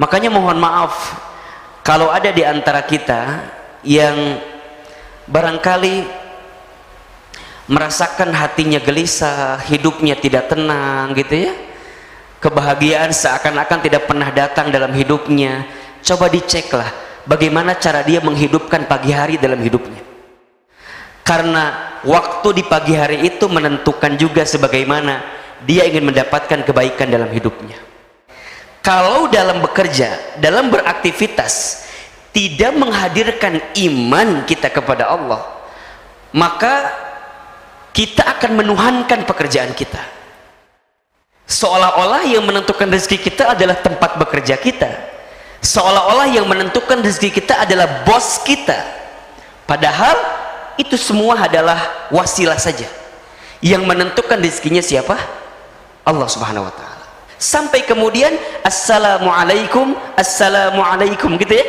Makanya mohon maaf kalau ada di antara kita yang barangkali merasakan hatinya gelisah, hidupnya tidak tenang gitu ya, kebahagiaan seakan-akan tidak pernah datang dalam hidupnya. Coba diceklah bagaimana cara dia menghidupkan pagi hari dalam hidupnya, karena waktu di pagi hari itu menentukan juga sebagaimana dia ingin mendapatkan kebaikan dalam hidupnya. Kalau dalam bekerja, dalam beraktivitas tidak menghadirkan iman kita kepada Allah, maka kita akan menuhankan pekerjaan kita, seolah-olah yang menentukan rezeki kita adalah tempat bekerja kita, seolah-olah yang menentukan rezeki kita adalah bos kita. Padahal itu semua adalah wasilah saja. Yang menentukan rezekinya siapa? Allah Subhanahu wa Ta'ala. Sampai kemudian assalamualaikum, assalamualaikum gitu ya,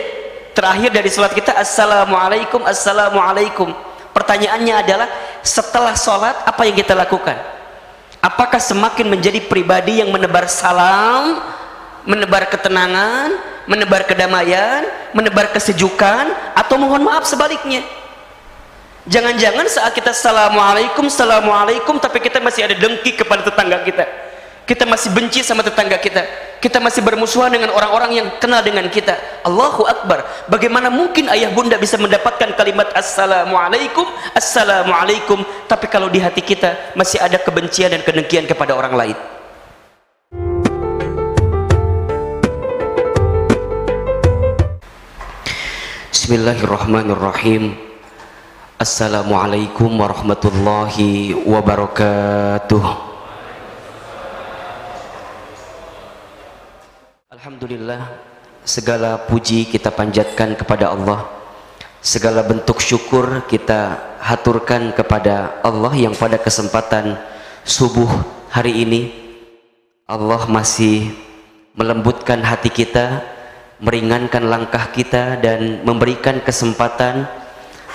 terakhir dari sholat kita assalamualaikum, assalamualaikum. Pertanyaannya adalah setelah sholat apa yang kita lakukan? Apakah semakin menjadi pribadi yang menebar salam, menebar ketenangan, menebar kedamaian, menebar kesejukan, atau mohon maaf sebaliknya? Jangan-jangan saat kita assalamualaikum, assalamualaikum, tapi kita masih ada dengki kepada tetangga kita, kita masih benci sama tetangga kita, kita masih bermusuhan dengan orang-orang yang kenal dengan kita. Allahu Akbar. Bagaimana mungkin ayah bunda bisa mendapatkan kalimat assalamualaikum, assalamualaikum, tapi kalau di hati kita masih ada kebencian dan kedengkian kepada orang lain. Bismillahirrahmanirrahim. Assalamualaikum warahmatullahi wabarakatuh. Alhamdulillah, segala puji kita panjatkan kepada Allah, segala bentuk syukur kita haturkan kepada Allah yang pada kesempatan subuh hari ini Allah masih melembutkan hati kita, meringankan langkah kita, dan memberikan kesempatan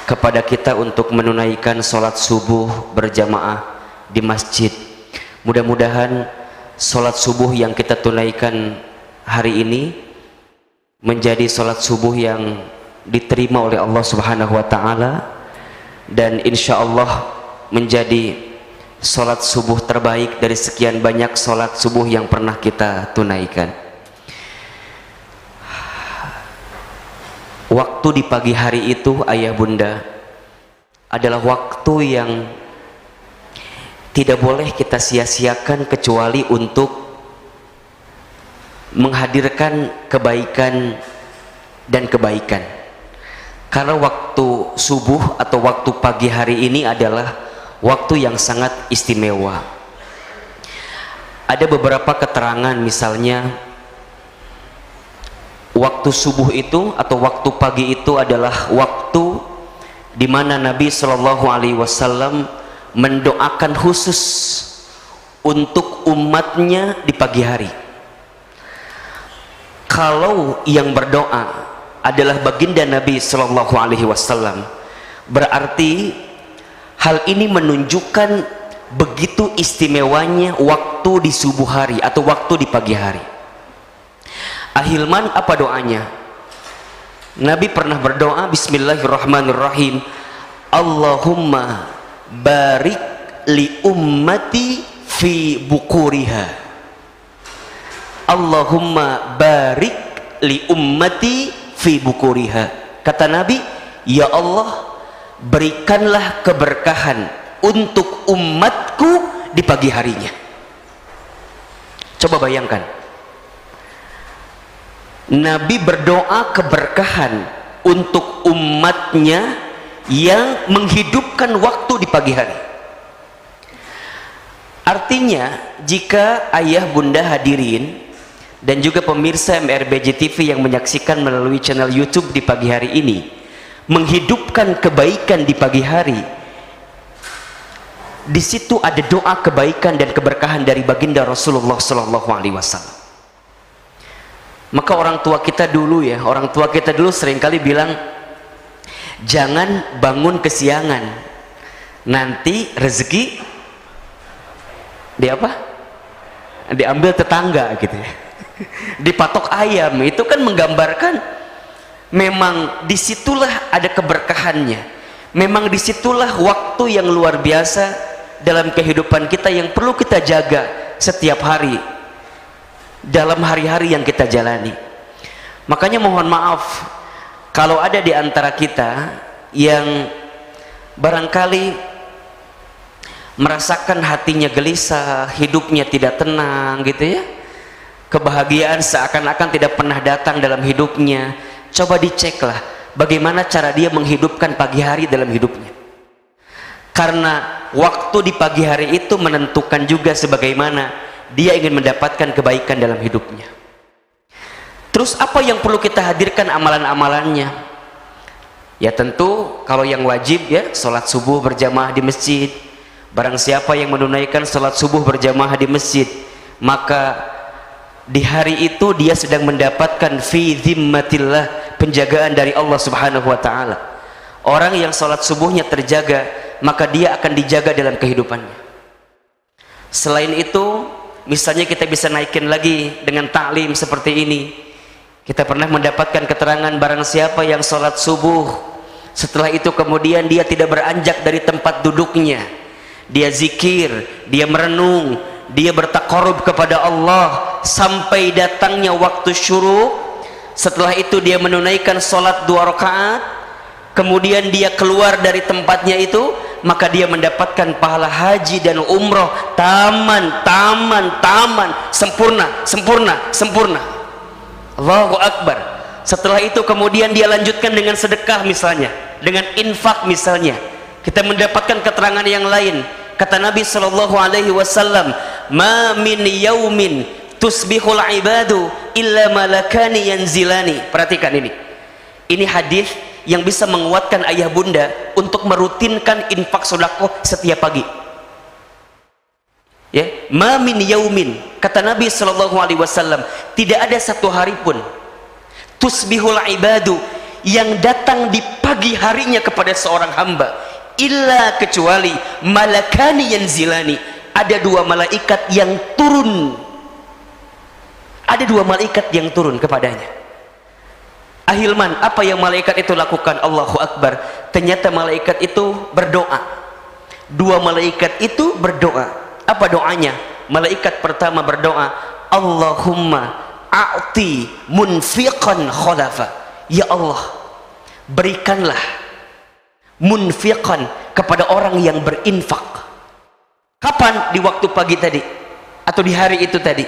kepada kita untuk menunaikan sholat subuh berjamaah di masjid. Mudah-mudahan sholat subuh yang kita tunaikan hari ini menjadi sholat subuh yang diterima oleh Allah Subhanahu wa Ta'ala, dan insya Allah menjadi sholat subuh terbaik dari sekian banyak sholat subuh yang pernah kita tunaikan. Waktu di pagi hari itu ayah bunda adalah waktu yang tidak boleh kita sia-siakan kecuali untuk menghadirkan kebaikan dan kebaikan. Karena waktu subuh atau waktu pagi hari ini adalah waktu yang sangat istimewa. Ada beberapa keterangan, misalnya waktu subuh itu atau waktu pagi itu adalah waktu di mana Nabi Shallallahu Alaihi Wasallam mendoakan khusus untuk umatnya di pagi hari. Kalau yang berdoa adalah baginda Nabi Shallallahu Alaihi Wasallam, berarti hal ini menunjukkan begitu istimewanya waktu di subuh hari atau waktu di pagi hari. Ahilman, apa doanya? Nabi pernah berdoa bismillahirrahmanirrahim, Allahumma barik li ummati fi bukuriha. Allahumma barik li ummati fi bukuriha. Kata Nabi, ya Allah, berikanlah keberkahan untuk umatku di pagi harinya. Coba bayangkan, Nabi berdoa keberkahan untuk umatnya yang menghidupkan waktu di pagi hari. Artinya, jika ayah bunda hadirin dan juga pemirsa MRBJ TV yang menyaksikan melalui channel YouTube di pagi hari ini menghidupkan kebaikan di pagi hari, di situ ada doa kebaikan dan keberkahan dari baginda Rasulullah Sallallahu Alaihi Wasallam. Maka orang tua kita dulu seringkali bilang, jangan bangun kesiangan, nanti rezeki diambil tetangga gitu ya. dipatok ayam, itu kan menggambarkan memang disitulah ada keberkahannya, memang disitulah waktu yang luar biasa dalam kehidupan kita yang perlu kita jaga setiap hari dalam hari-hari yang kita jalani. Makanya mohon maaf kalau ada di antara kita yang barangkali merasakan hatinya gelisah, hidupnya tidak tenang gitu ya, kebahagiaan seakan-akan tidak pernah datang dalam hidupnya. Coba diceklah bagaimana cara dia menghidupkan pagi hari dalam hidupnya, karena waktu di pagi hari itu menentukan juga sebagaimana dia ingin mendapatkan kebaikan dalam hidupnya. Terus apa yang perlu kita hadirkan amalan-amalannya? Ya tentu kalau yang wajib ya sholat subuh berjamaah di masjid. Barang siapa yang menunaikan sholat subuh berjamaah di masjid, maka di hari itu dia sedang mendapatkan fi zimmatillah, penjagaan dari Allah subhanahu wa ta'ala. Orang yang sholat subuhnya terjaga, maka dia akan dijaga dalam kehidupannya. Selain itu, misalnya kita bisa naikin lagi dengan ta'lim seperti ini. Kita pernah mendapatkan keterangan barang siapa yang sholat subuh, setelah itu kemudian dia tidak beranjak dari tempat duduknya, dia zikir, dia merenung, dia bertaqarrub kepada Allah sampai datangnya waktu syuruk. Setelah itu dia menunaikan sholat 2 rakaat, kemudian dia keluar dari tempatnya itu, maka dia mendapatkan pahala haji dan umroh taman, sempurna. Allahu Akbar. Setelah itu kemudian dia lanjutkan dengan sedekah misalnya, dengan infak misalnya. Kita mendapatkan keterangan yang lain. Kata Nabi sallallahu alaihi wasallam, "Ma min yaumin tusbihul ibadu illa malakani yanzilani." Perhatikan ini. Ini hadis yang bisa menguatkan ayah bunda untuk merutinkan infak sedekah setiap pagi. Ya, "Ma min yaumin," kata Nabi sallallahu alaihi wasallam, tidak ada satu hari pun tusbihul ibadu yang datang di pagi harinya kepada seorang hamba, illa kecuali malakani yanzilani, ada 2 malaikat yang turun, ada 2 malaikat yang turun kepadanya. Ahilman, apa yang malaikat itu lakukan? Allahu Akbar. Ternyata malaikat itu berdoa. 2 malaikat itu berdoa. Apa doanya? Malaikat pertama berdoa, Allahumma a'ti munfiqan khalafa. Ya Allah, berikanlah munfiqan kepada orang yang berinfak. Kapan? Di waktu pagi tadi atau di hari itu tadi.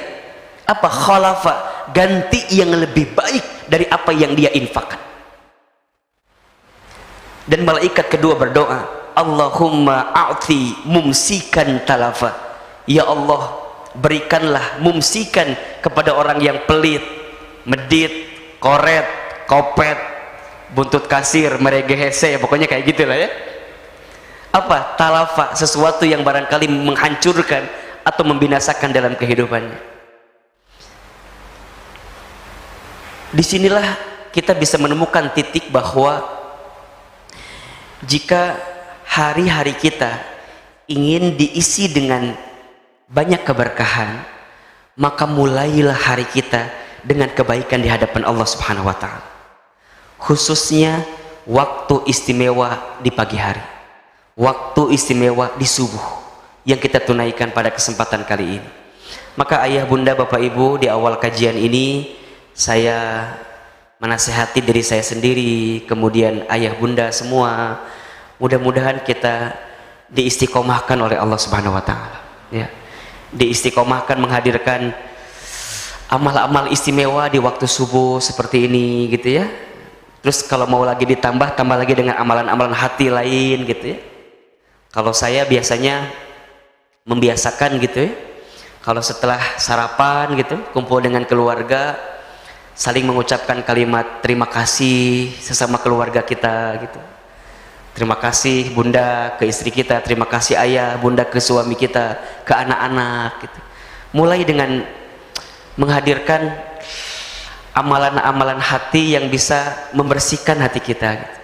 Apa? Khalafa, ganti yang lebih baik dari apa yang dia infakkan. Dan malaikat kedua berdoa, Allahumma a'ti mumsikan talafa. Ya Allah, berikanlah mumsikan kepada orang yang pelit, medit, koret, kopet, buntut kasir, meregehese, pokoknya kayak gitulah ya. Apa? Talafa, sesuatu yang barangkali menghancurkan atau membinasakan dalam kehidupannya. Disinilah kita bisa menemukan titik bahwa jika hari-hari kita ingin diisi dengan banyak keberkahan, maka mulailah hari kita dengan kebaikan di hadapan Allah Subhanahu wa ta'ala, khususnya waktu istimewa di pagi hari, waktu istimewa di subuh yang kita tunaikan pada kesempatan kali ini. Maka ayah bunda bapak ibu, di awal kajian ini saya menasihati diri saya sendiri, kemudian ayah bunda semua, mudah-mudahan kita diistiqomahkan oleh Allah Subhanahu wa ta'ala ya, diistiqomahkan menghadirkan amal-amal istimewa di waktu subuh seperti ini gitu ya. Terus kalau mau lagi ditambah, tambah lagi dengan amalan-amalan hati lain gitu ya. Kalau saya biasanya membiasakan gitu ya, kalau setelah sarapan gitu kumpul dengan keluarga, saling mengucapkan kalimat terima kasih sesama keluarga kita gitu. Terima kasih bunda ke istri kita, terima kasih ayah bunda ke suami kita, ke anak-anak gitu. Mulai dengan menghadirkan amalan-amalan hati yang bisa membersihkan hati kita gitu.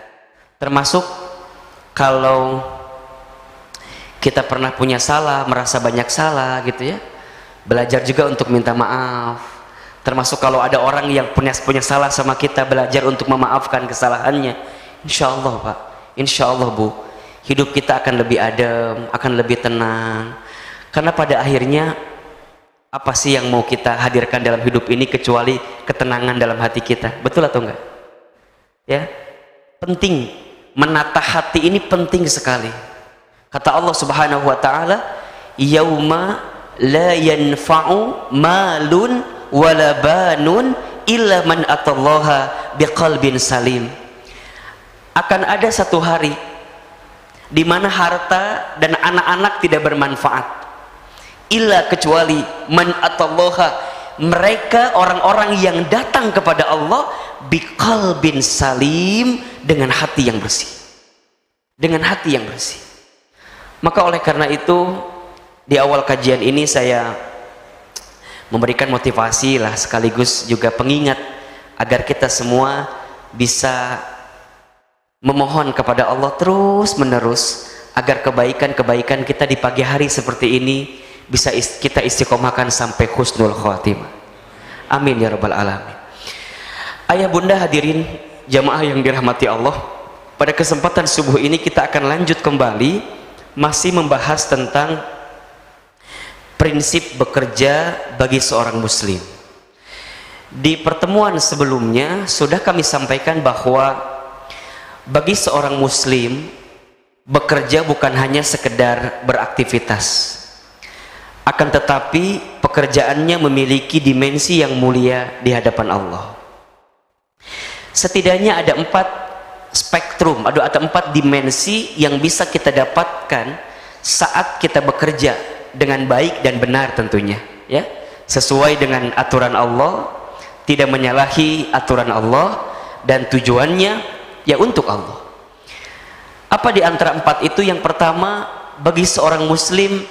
Termasuk kalau kita pernah punya salah, merasa banyak salah gitu ya, belajar juga untuk minta maaf. Termasuk kalau ada orang yang punya salah sama kita, belajar untuk memaafkan kesalahannya. Insya Allah Pak, insya Allah Bu, hidup kita akan lebih adem, akan lebih tenang. Karena pada akhirnya apa sih yang mau kita hadirkan dalam hidup ini kecuali ketenangan dalam hati kita? Betul atau enggak? Ya, penting menata hati ini, penting sekali. Kata Allah Subhanahu wa taala, yauma la yanfa'u malun wala banun illa man atallaha biqalbin salim. Akan ada satu hari di mana harta dan anak-anak tidak bermanfaat, illa kecuali man atallaha, mereka orang-orang yang datang kepada Allah biqalbin salim, dengan hati yang bersih, dengan hati yang bersih. Maka oleh karena itu di awal kajian ini saya memberikan motivasi lah, sekaligus juga pengingat agar kita semua bisa memohon kepada Allah terus menerus agar kebaikan-kebaikan kita di pagi hari seperti ini bisa kita istiqomahkan sampai husnul khatimah. Amin ya rabbal alamin. Ayah bunda hadirin jamaah yang dirahmati Allah, pada kesempatan subuh ini kita akan lanjut kembali masih membahas tentang prinsip bekerja bagi seorang muslim. Di pertemuan sebelumnya sudah kami sampaikan bahwa bagi seorang muslim bekerja bukan hanya sekedar beraktivitas, akan tetapi pekerjaannya memiliki dimensi yang mulia di hadapan Allah. Setidaknya ada 4 spektrum, ada 4 dimensi yang bisa kita dapatkan saat kita bekerja dengan baik dan benar tentunya, ya, sesuai dengan aturan Allah, tidak menyalahi aturan Allah, dan tujuannya ya untuk Allah. Apa di antara 4 itu? Yang pertama, bagi seorang muslim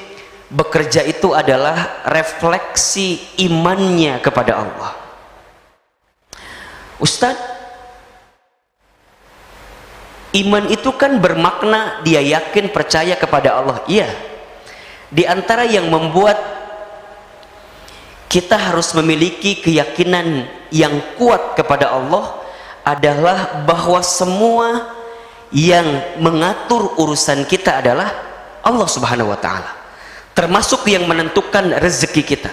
bekerja itu adalah refleksi imannya kepada Allah. Ustadz, iman itu kan bermakna dia yakin percaya kepada Allah. Iya, di antara yang membuat kita harus memiliki keyakinan yang kuat kepada Allah adalah bahwa semua yang mengatur urusan kita adalah Allah Subhanahu wa taala, termasuk yang menentukan rezeki kita.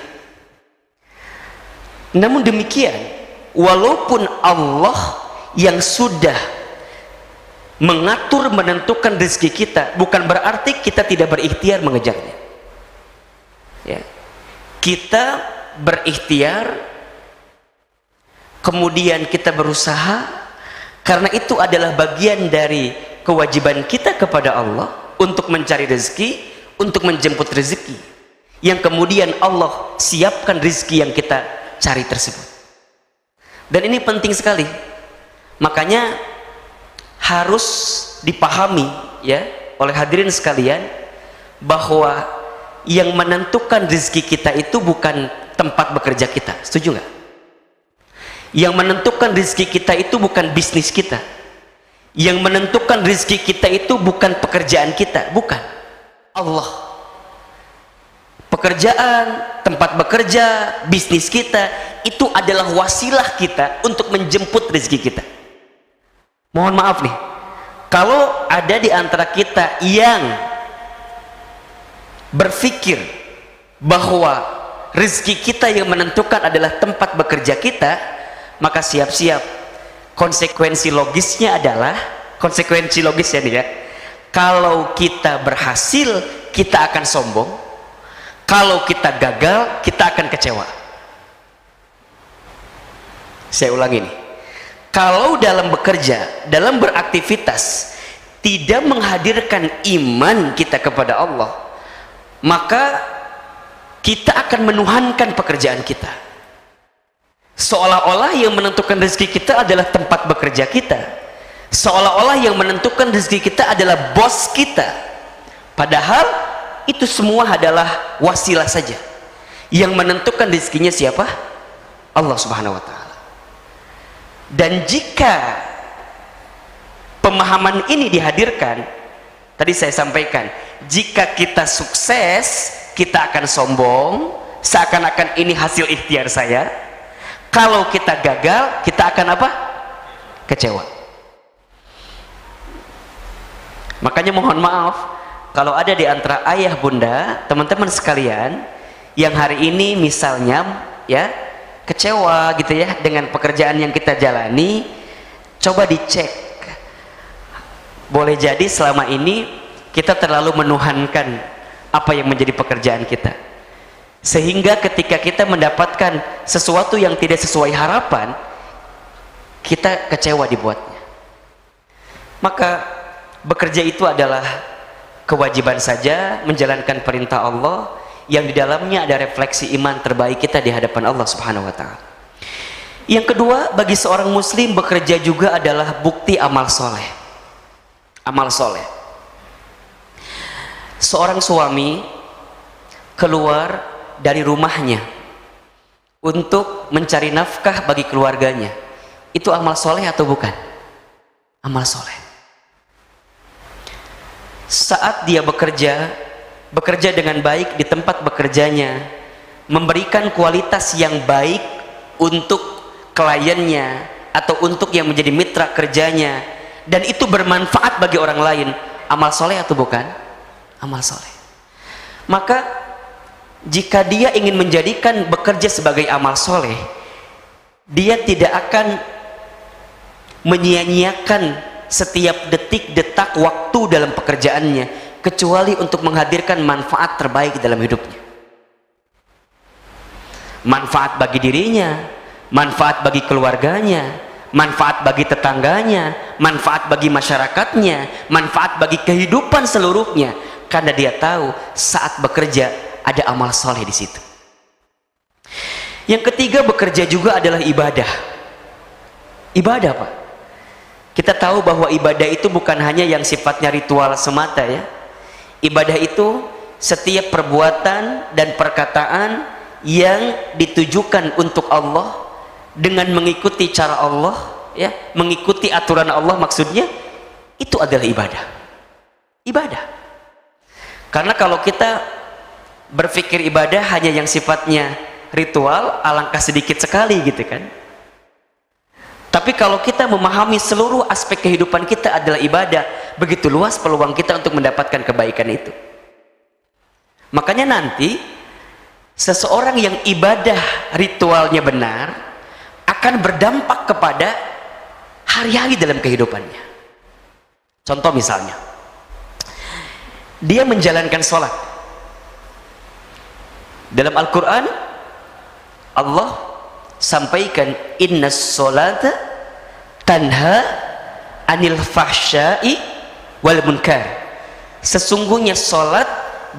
Namun demikian, walaupun Allah yang sudah mengatur, menentukan rezeki kita, bukan berarti kita tidak berikhtiar mengejarnya. Ya. Kita berikhtiar, kemudian kita berusaha, karena itu adalah bagian dari kewajiban kita kepada Allah untuk mencari rezeki, untuk menjemput rezeki yang kemudian Allah siapkan rezeki yang kita cari tersebut. Dan ini penting sekali, makanya harus dipahami ya oleh hadirin sekalian bahwa yang menentukan rezeki kita itu bukan tempat bekerja kita. Setuju nggak? Yang menentukan rezeki kita itu bukan bisnis kita. Yang menentukan rezeki kita itu bukan pekerjaan kita, bukan. Allah. Pekerjaan, tempat bekerja, bisnis kita itu adalah wasilah kita untuk menjemput rezeki kita. Mohon maaf nih, kalau ada di antara kita yang berpikir bahwa rezeki kita yang menentukan adalah tempat bekerja kita, maka siap-siap konsekuensi logisnya adalah, konsekuensi logisnya nih ya, kalau kita berhasil kita akan sombong, kalau kita gagal kita akan kecewa. Saya ulangi nih, kalau dalam bekerja, dalam beraktivitas tidak menghadirkan iman kita kepada Allah, maka kita akan menuhankan pekerjaan kita, seolah-olah yang menentukan rezeki kita adalah tempat bekerja kita, seolah-olah yang menentukan rezeki kita adalah bos kita, padahal itu semua adalah wasilah saja. Yang menentukan rezekinya siapa? Allah Subhanahu wa taala. Dan jika pemahaman ini dihadirkan, tadi saya sampaikan, jika kita sukses kita akan sombong, seakan-akan ini hasil ikhtiar saya. Kalau kita gagal, kita akan apa? Kecewa. Makanya mohon maaf kalau ada di antara ayah bunda, teman-teman sekalian, yang hari ini misalnya ya kecewa gitu ya dengan pekerjaan yang kita jalani, coba dicek. Boleh jadi selama ini kita terlalu menuhankan apa yang menjadi pekerjaan kita, sehingga ketika kita mendapatkan sesuatu yang tidak sesuai harapan, kita kecewa dibuatnya. Maka bekerja itu adalah kewajiban saja, menjalankan perintah Allah yang di dalamnya ada refleksi iman terbaik kita di hadapan Allah Subhanahu wa taala. Yang kedua, bagi seorang muslim bekerja juga adalah bukti amal soleh. Amal soleh. Seorang suami keluar dari rumahnya untuk mencari nafkah bagi keluarganya, itu amal soleh atau bukan? Amal soleh. Saat dia bekerja dengan baik di tempat bekerjanya, memberikan kualitas yang baik untuk kliennya atau untuk yang menjadi mitra kerjanya, dan itu bermanfaat bagi orang lain, amal soleh atau bukan? Amal soleh. Maka jika dia ingin menjadikan bekerja sebagai amal soleh, dia tidak akan menyia-nyiakan setiap detik-detak waktu dalam pekerjaannya, kecuali untuk menghadirkan manfaat terbaik dalam hidupnya. Manfaat bagi dirinya, manfaat bagi keluarganya, manfaat bagi tetangganya, manfaat bagi masyarakatnya, manfaat bagi kehidupan seluruhnya, karena dia tahu saat bekerja ada amal soleh di situ. Yang ketiga, bekerja juga adalah ibadah. Ibadah, Pak. Kita tahu bahwa ibadah itu bukan hanya yang sifatnya ritual semata ya. Ibadah itu setiap perbuatan dan perkataan yang ditujukan untuk Allah dengan mengikuti cara Allah ya, mengikuti aturan Allah, maksudnya itu adalah ibadah. Ibadah. Karena kalau kita berpikir ibadah hanya yang sifatnya ritual, alangkah sedikit sekali gitu kan. Tapi kalau kita memahami seluruh aspek kehidupan kita adalah ibadah, begitu luas peluang kita untuk mendapatkan kebaikan itu. Makanya nanti seseorang yang ibadah ritualnya benar akan berdampak kepada hari-hari dalam kehidupannya. Contoh misalnya, dia menjalankan sholat. Dalam Al-Quran Allah sampaikan, innas sholata tanha anil fahsya'i wal munkar. Sesungguhnya sholat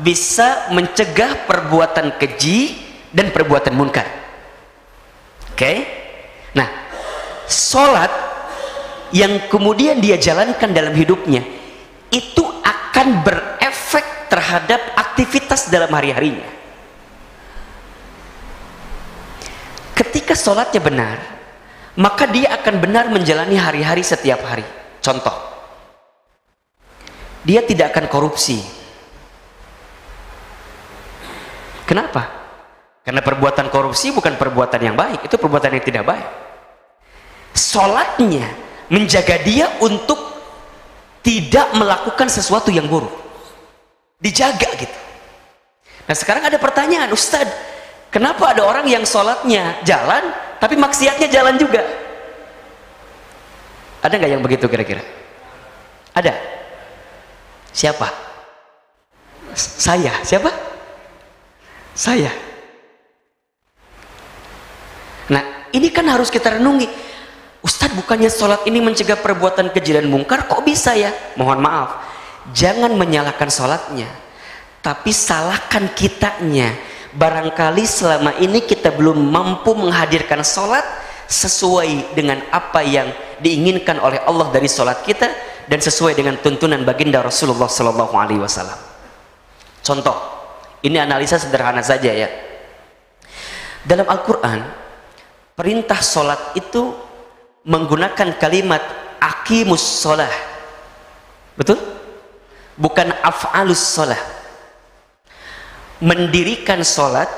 bisa mencegah perbuatan keji dan perbuatan munkar. Oke? Nah, sholat yang kemudian dia jalankan dalam hidupnya itu akan berefek terhadap aktivitas dalam hari-harinya. Ketika sholatnya benar, maka dia akan benar menjalani hari-hari setiap hari. Contoh, dia tidak akan korupsi. Kenapa? Karena perbuatan korupsi bukan perbuatan yang baik, itu perbuatan yang tidak baik. Sholatnya menjaga dia untuk tidak melakukan sesuatu yang buruk, dijaga gitu. Nah sekarang ada pertanyaan, Ustadz, kenapa ada orang yang sholatnya jalan tapi maksiatnya jalan juga? Ada nggak yang begitu kira-kira? Ada? Siapa? Saya. Siapa? Saya. Nah ini kan harus kita renungi. Ustadz, bukannya sholat ini mencegah perbuatan keji dan mungkar, kok bisa ya? Mohon maaf, jangan menyalahkan sholatnya, tapi salahkan kitanya. Barangkali selama ini kita belum mampu menghadirkan sholat sesuai dengan apa yang diinginkan oleh Allah dari sholat kita dan sesuai dengan tuntunan baginda Rasulullah Sallallahu Alaihi Wasallam. Contoh, ini analisa sederhana saja ya. Dalam Al-Quran, perintah sholat itu menggunakan kalimat aqimus sholah, betul? Bukan af'alus sholah. Mendirikan sholat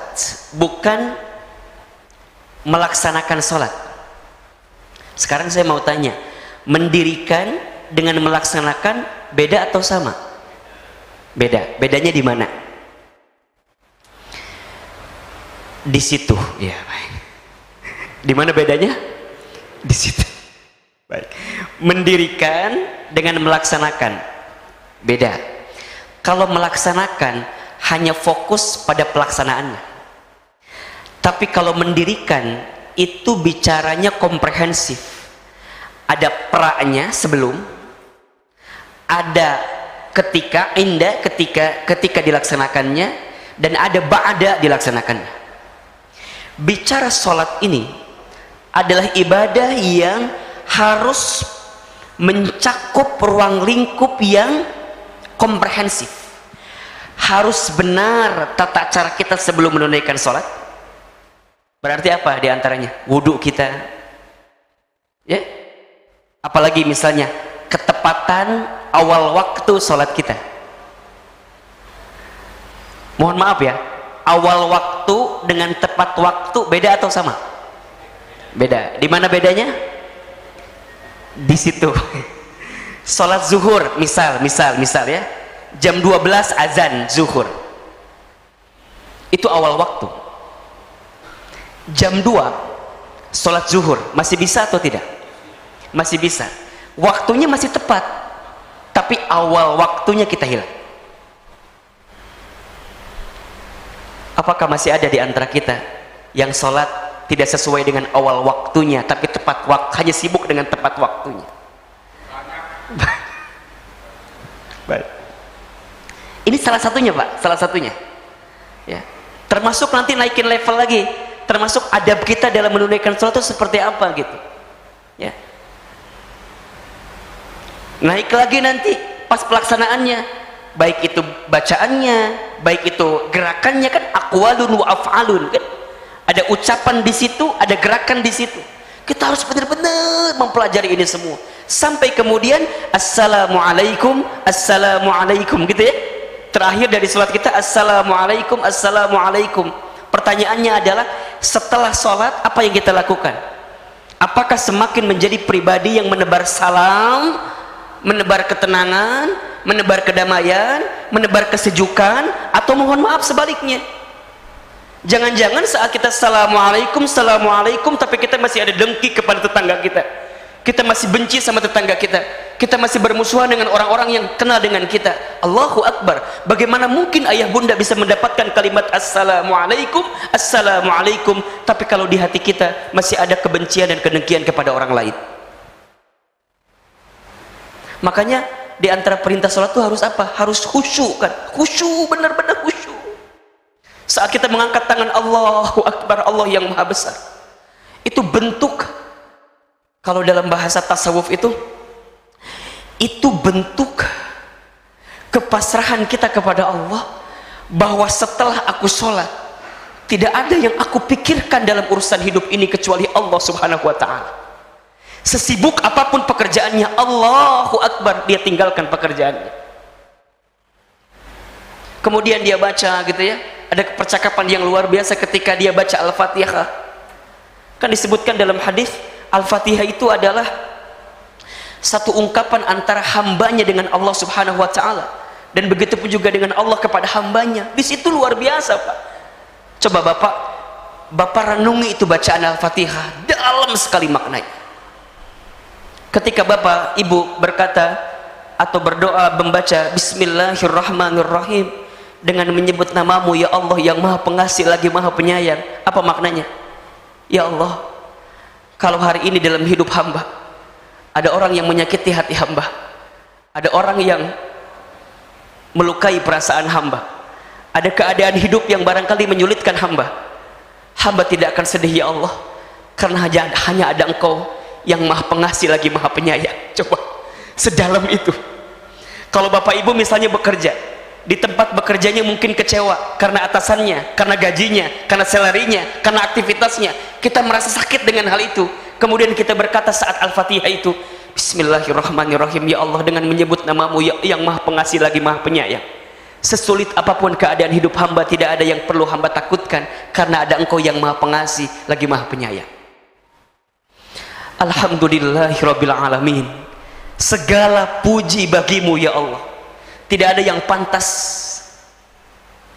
bukan melaksanakan sholat. Sekarang saya mau tanya, mendirikan dengan melaksanakan beda atau sama? Beda. Bedanya di mana? Di situ. Ya, baik. Di mana bedanya? Di situ. Baik. Mendirikan dengan melaksanakan beda. Kalau melaksanakan hanya fokus pada pelaksanaannya, tapi kalau mendirikan itu bicaranya komprehensif. Ada pra-nya sebelum, ada ketika dilaksanakannya, dan ada ba'da dilaksanakannya. Bicara sholat ini adalah ibadah yang harus mencakup ruang lingkup yang komprehensif. Harus benar tata cara kita sebelum menunaikan sholat. Berarti apa diantaranya? Wudhu kita, ya. Apalagi misalnya ketepatan awal waktu sholat kita. Mohon maaf ya, awal waktu dengan tepat waktu beda atau sama? Beda. Di mana bedanya? Di situ. Sholat zuhur misal ya, jam 12 azan zuhur, itu awal waktu. Jam 2 sholat zuhur masih bisa atau tidak? Masih bisa, waktunya masih tepat, tapi awal waktunya kita hilang. Apakah masih ada di antara kita yang sholat tidak sesuai dengan awal waktunya tapi tepat waktu, hanya sibuk dengan tepat waktunya? Baik. Ini salah satunya, Pak, salah satunya. Ya. Termasuk nanti naikin level lagi, termasuk adab kita dalam menunaikan sholat itu seperti apa gitu. Ya. Naik lagi nanti pas pelaksanaannya, baik itu bacaannya, baik itu gerakannya, kan aqwalun wa af'alun kan. Ada ucapan di situ, ada gerakan di situ. Kita harus benar-benar mempelajari ini semua. Sampai kemudian assalamualaikum, assalamualaikum gitu ya. Terakhir dari sholat kita assalamualaikum, assalamualaikum. Pertanyaannya adalah setelah sholat apa yang kita lakukan? Apakah semakin menjadi pribadi yang menebar salam, menebar ketenangan, menebar kedamaian, menebar kesejukan, atau mohon maaf sebaliknya? Jangan-jangan saat kita assalamualaikum, assalamualaikum, tapi kita masih ada dengki kepada tetangga kita. Kita masih benci sama tetangga kita. Kita masih bermusuhan dengan orang-orang yang kenal dengan kita. Allahu Akbar. Bagaimana mungkin ayah bunda bisa mendapatkan kalimat assalamualaikum, assalamualaikum, tapi kalau di hati kita masih ada kebencian dan kedengkian kepada orang lain? Makanya di antara perintah sholat itu harus apa? Harus khusyuk kan? Khusyuk, benar-benar khusyuk. Saat kita mengangkat tangan Allahu Akbar, Allah yang maha besar, itu bentuk, kalau dalam bahasa tasawuf itu bentuk kepasrahan kita kepada Allah, bahwa setelah aku sholat tidak ada yang aku pikirkan dalam urusan hidup ini kecuali Allah subhanahu wa ta'ala. Sesibuk apapun pekerjaannya, Allahu Akbar, dia tinggalkan pekerjaannya. Kemudian dia baca gitu ya, ada percakapan yang luar biasa ketika dia baca Al-Fatihah. Kan disebutkan dalam hadis, Al-Fatihah itu adalah satu ungkapan antara hambanya dengan Allah subhanahu wa ta'ala, dan begitu pun juga dengan Allah kepada hambanya. Di situ luar biasa, Pak. Coba Bapak renungi itu bacaan Al-Fatihah, dalam sekali maknanya. Ketika Bapak Ibu berkata atau berdoa membaca Bismillahirrahmanirrahim dengan menyebut namamu ya Allah yang maha pengasih lagi maha penyayang, apa maknanya? Ya Allah, kalau hari ini dalam hidup hamba ada orang yang menyakiti hati hamba, ada orang yang melukai perasaan hamba, ada keadaan hidup yang barangkali menyulitkan hamba, hamba tidak akan sedih ya Allah, karena hanya ada Engkau yang maha pengasih lagi maha penyayang. Coba, sedalam itu. Kalau Bapak Ibu misalnya bekerja, di tempat bekerjanya mungkin kecewa karena atasannya, karena gajinya, karena salarinya, karena aktivitasnya, kita merasa sakit dengan hal itu. Kemudian kita berkata saat Al-Fatihah itu, Bismillahirrahmanirrahim, ya Allah, dengan menyebut namamu yang maha pengasih lagi maha penyayang. Sesulit apapun keadaan hidup hamba, tidak ada yang perlu hamba takutkan, karena ada Engkau yang maha pengasih lagi maha penyayang. Alhamdulillahirabbil alamin. Segala puji bagimu ya Allah. Tidak ada yang pantas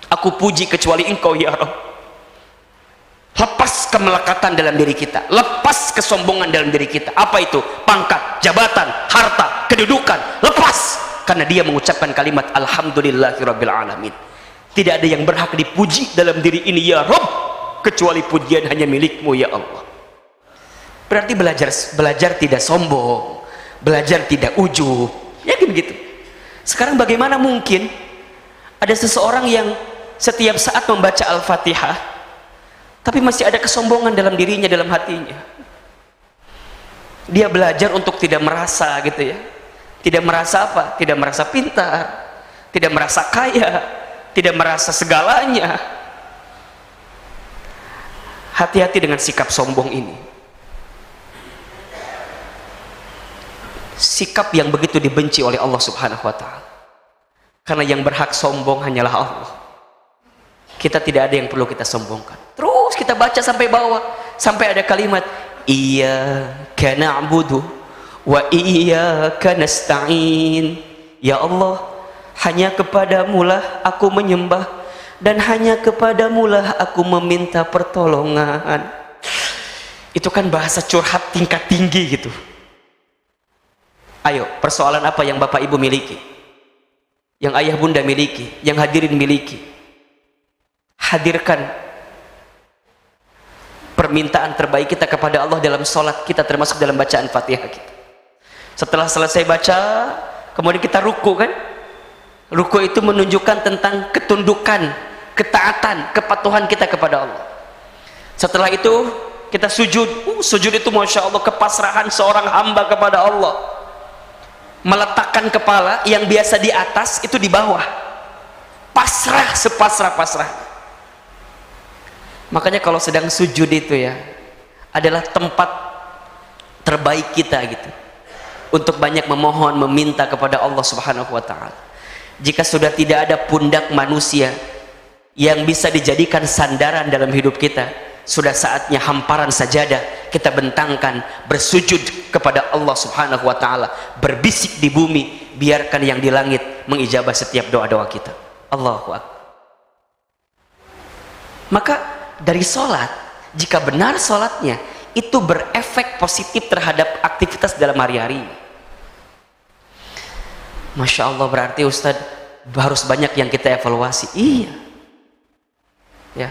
aku puji kecuali Engkau ya Rabb. Lepas kemelekatan dalam diri kita, lepas kesombongan dalam diri kita. Apa itu? Pangkat, jabatan, harta, kedudukan, lepas. Karena dia mengucapkan kalimat alhamdulillahirabbil alamin. Tidak ada yang berhak dipuji dalam diri ini ya Rabb, kecuali pujian hanya milikmu ya Allah. Berarti belajar tidak sombong, belajar tidak ujub, yakin gitu. Sekarang bagaimana mungkin ada seseorang yang setiap saat membaca Al-Fatihah tapi masih ada kesombongan dalam dirinya, dalam hatinya. Dia belajar untuk tidak merasa gitu ya, tidak merasa apa? Tidak merasa pintar, tidak merasa kaya, tidak merasa segalanya. Hati-hati dengan sikap sombong ini. Sikap yang begitu dibenci oleh Allah Subhanahu wa ta'ala. Karena yang berhak sombong hanyalah Allah. Kita tidak ada yang perlu kita sombongkan. Terus kita baca sampai bawah, sampai ada kalimat iyyaka na'budu wa iyyaka nasta'in. Ya Allah, hanya kepadamulah aku menyembah dan hanya kepadamulah aku meminta pertolongan. Itu kan bahasa curhat tingkat tinggi gitu. Ayo, persoalan apa yang Bapak Ibu miliki, yang ayah bunda miliki, yang hadirin miliki? Hadirkan permintaan terbaik kita kepada Allah dalam sholat kita, termasuk dalam bacaan Fatihah kita. Setelah selesai baca, kemudian kita ruku kan? Ruku itu menunjukkan tentang ketundukan, ketaatan, kepatuhan kita kepada Allah. Setelah itu kita sujud. Sujud itu Masya Allah kepasrahan seorang hamba kepada Allah. Meletakkan kepala yang biasa di atas itu di bawah, pasrah sepasrah-pasrah. Makanya kalau sedang sujud itu ya adalah tempat terbaik kita gitu, untuk banyak memohon, meminta kepada Allah Subhanahu wa ta'ala. Jika sudah tidak ada pundak manusia yang bisa dijadikan sandaran dalam hidup kita, sudah saatnya hamparan sajadah kita bentangkan, bersujud kepada Allah Subhanahu wa ta'ala, berbisik di bumi, biarkan yang di langit mengijabah setiap doa-doa kita. Allahu Akbar. Maka dari sholat, jika benar sholatnya, itu berefek positif terhadap aktivitas dalam hari-hari. Masya Allah, berarti Ustadz harus banyak yang kita evaluasi. Iya ya,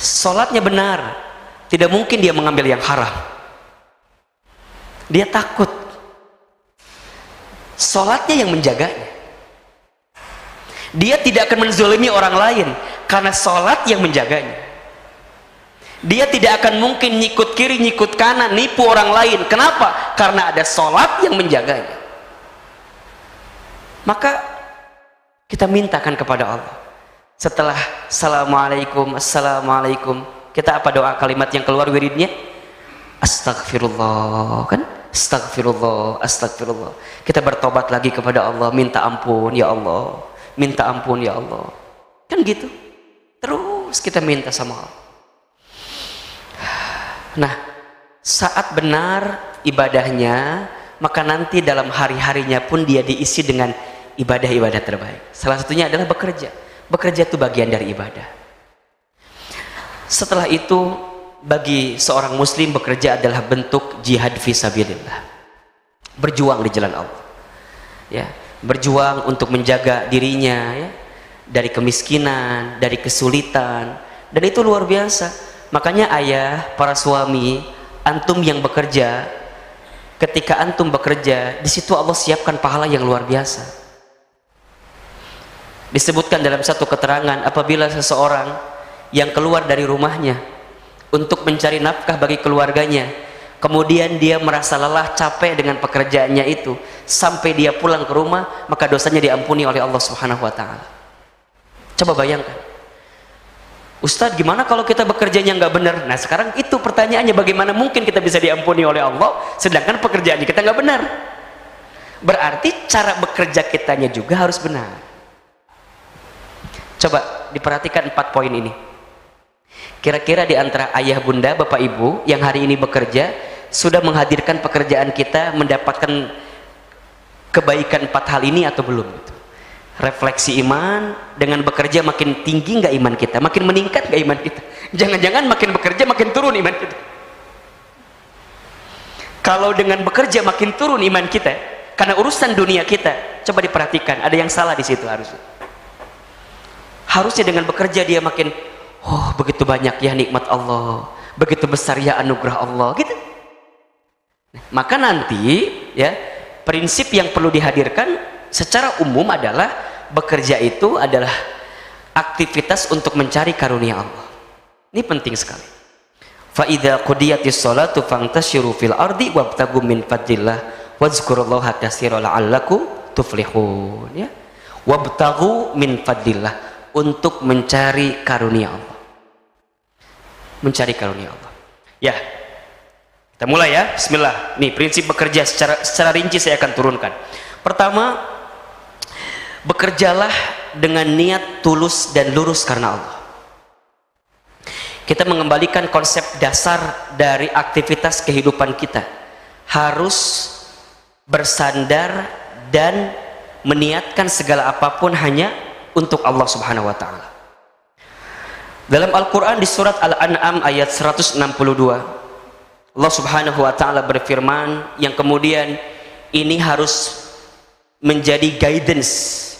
sholatnya benar, tidak mungkin dia mengambil yang haram. Dia takut, sholatnya yang menjaganya. Dia tidak akan menzalimi orang lain karena sholat yang menjaganya. Dia tidak akan mungkin nyikut kiri nyikut kanan nipu orang lain. Kenapa? Karena ada sholat yang menjaganya. Maka kita mintakan kepada Allah, setelah assalamualaikum, assalamualaikum, kita apa doa kalimat yang keluar wiridnya? Astagfirullah, kan? Astagfirullah, astagfirullah. Kita bertobat lagi kepada Allah, minta ampun ya Allah, minta ampun ya Allah, kan gitu. Terus kita minta sama Allah. Nah, saat benar ibadahnya, maka nanti dalam hari-harinya pun dia diisi dengan ibadah-ibadah terbaik. Salah satunya adalah bekerja. Bekerja itu bagian dari ibadah. Setelah itu, bagi seorang muslim bekerja adalah bentuk jihad fisabilillah. Berjuang di jalan Allah. Ya, berjuang untuk menjaga dirinya ya, dari kemiskinan, dari kesulitan, dan itu luar biasa. Makanya ayah, para suami, antum yang bekerja, ketika antum bekerja, di situ Allah siapkan pahala yang luar biasa. Disebutkan dalam satu keterangan, apabila seseorang yang keluar dari rumahnya untuk mencari nafkah bagi keluarganya, kemudian dia merasa lelah, capek dengan pekerjaannya itu, sampai dia pulang ke rumah, maka dosanya diampuni oleh Allah Subhanahu wa ta'ala. Coba bayangkan, Ustadz, gimana kalau kita bekerjanya nggak benar? Nah, sekarang itu pertanyaannya, bagaimana mungkin kita bisa diampuni oleh Allah sedangkan pekerjaannya kita nggak benar? Berarti cara bekerja kitanya juga harus benar. Coba diperhatikan 4 poin ini. Kira-kira di antara ayah bunda, bapak ibu yang hari ini bekerja sudah menghadirkan pekerjaan kita mendapatkan kebaikan 4 hal ini atau belum? Refleksi iman, dengan bekerja makin tinggi nggak iman kita, makin meningkat nggak iman kita? Jangan-jangan makin bekerja makin turun iman kita. Kalau dengan bekerja makin turun iman kita karena urusan dunia kita, coba diperhatikan, ada yang salah di situ. Harusnya dengan bekerja dia makin, oh begitu banyak ya nikmat Allah, begitu besar ya anugerah Allah, gitu. Maka nanti ya, prinsip yang perlu dihadirkan secara umum adalah bekerja itu adalah aktivitas untuk mencari karunia Allah. Ini penting sekali. Fa idza qudiyatis sholatu fantashiru fil ardi wabtagu min fadlillah wazkurullaha katsiran la'allakum tuflihun, ya. Wabtagu min fadlillah, untuk mencari karunia Allah. Mencari karunia Allah. Ya. Kita mulai ya. Bismillah. Nih prinsip bekerja secara rinci saya akan turunkan. Pertama, bekerjalah dengan niat tulus dan lurus karena Allah. Kita mengembalikan konsep dasar dari aktivitas kehidupan kita. Harus bersandar dan meniatkan segala apapun hanya untuk Allah Subhanahu wa ta'ala. Dalam Al-Quran di surat Al-An'am ayat 162, Allah Subhanahu wa ta'ala berfirman, yang kemudian ini harus menjadi guidance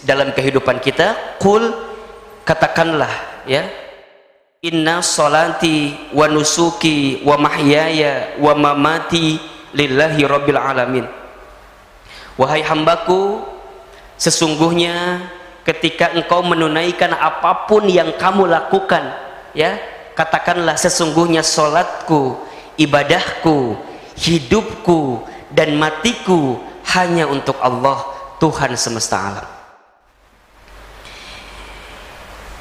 dalam kehidupan kita. Qul, katakanlah ya, inna sholati wa nusuki wa mahyaya wa mamati lillahi rabbil alamin. Wahai hambaku, sesungguhnya ketika engkau menunaikan apapun yang kamu lakukan, ya, katakanlah sesungguhnya sholatku, ibadahku, hidupku dan matiku hanya untuk Allah, Tuhan semesta alam.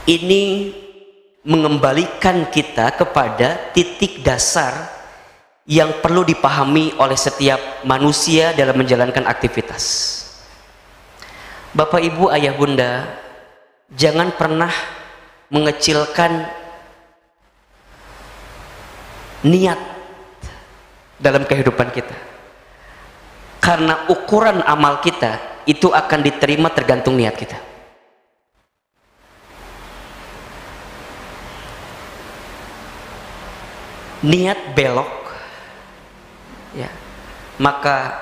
Ini mengembalikan kita kepada titik dasar yang perlu dipahami oleh setiap manusia dalam menjalankan aktivitas. Bapak, ibu, ayah, bunda, jangan pernah mengecilkan niat dalam kehidupan kita, karena ukuran amal kita itu akan diterima tergantung niat kita. Niat belok, ya, maka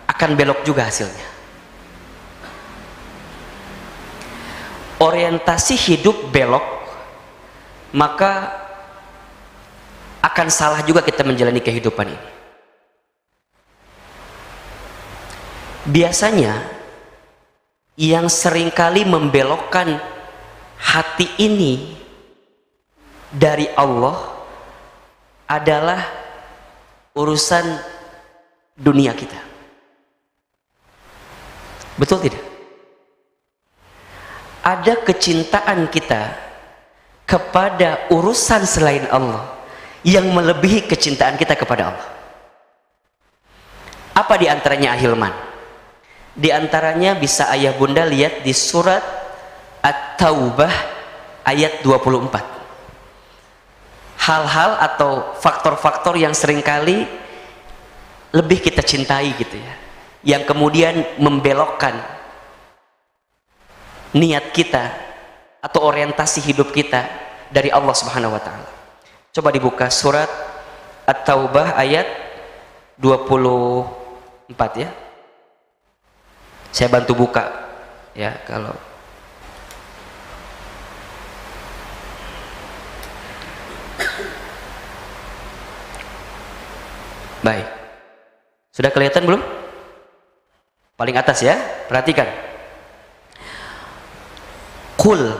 akan belok juga hasilnya. Orientasi hidup belok, maka akan salah juga kita menjalani kehidupan ini. Biasanya yang seringkali membelokkan hati ini dari Allah adalah urusan dunia kita. Betul tidak? Ada kecintaan kita kepada urusan selain Allah yang melebihi kecintaan kita kepada Allah. Apa di antaranya, ahilman? Di antaranya bisa ayah bunda lihat di surat At-Taubah ayat 24. Hal-hal atau faktor-faktor yang seringkali lebih kita cintai gitu ya, yang kemudian membelokkan niat kita atau orientasi hidup kita dari Allah Subhanahu wa ta'ala. Coba dibuka surat At-Taubah ayat 24 ya. Saya bantu buka ya kalau baik. Sudah kelihatan belum? Paling atas ya, perhatikan. Qul,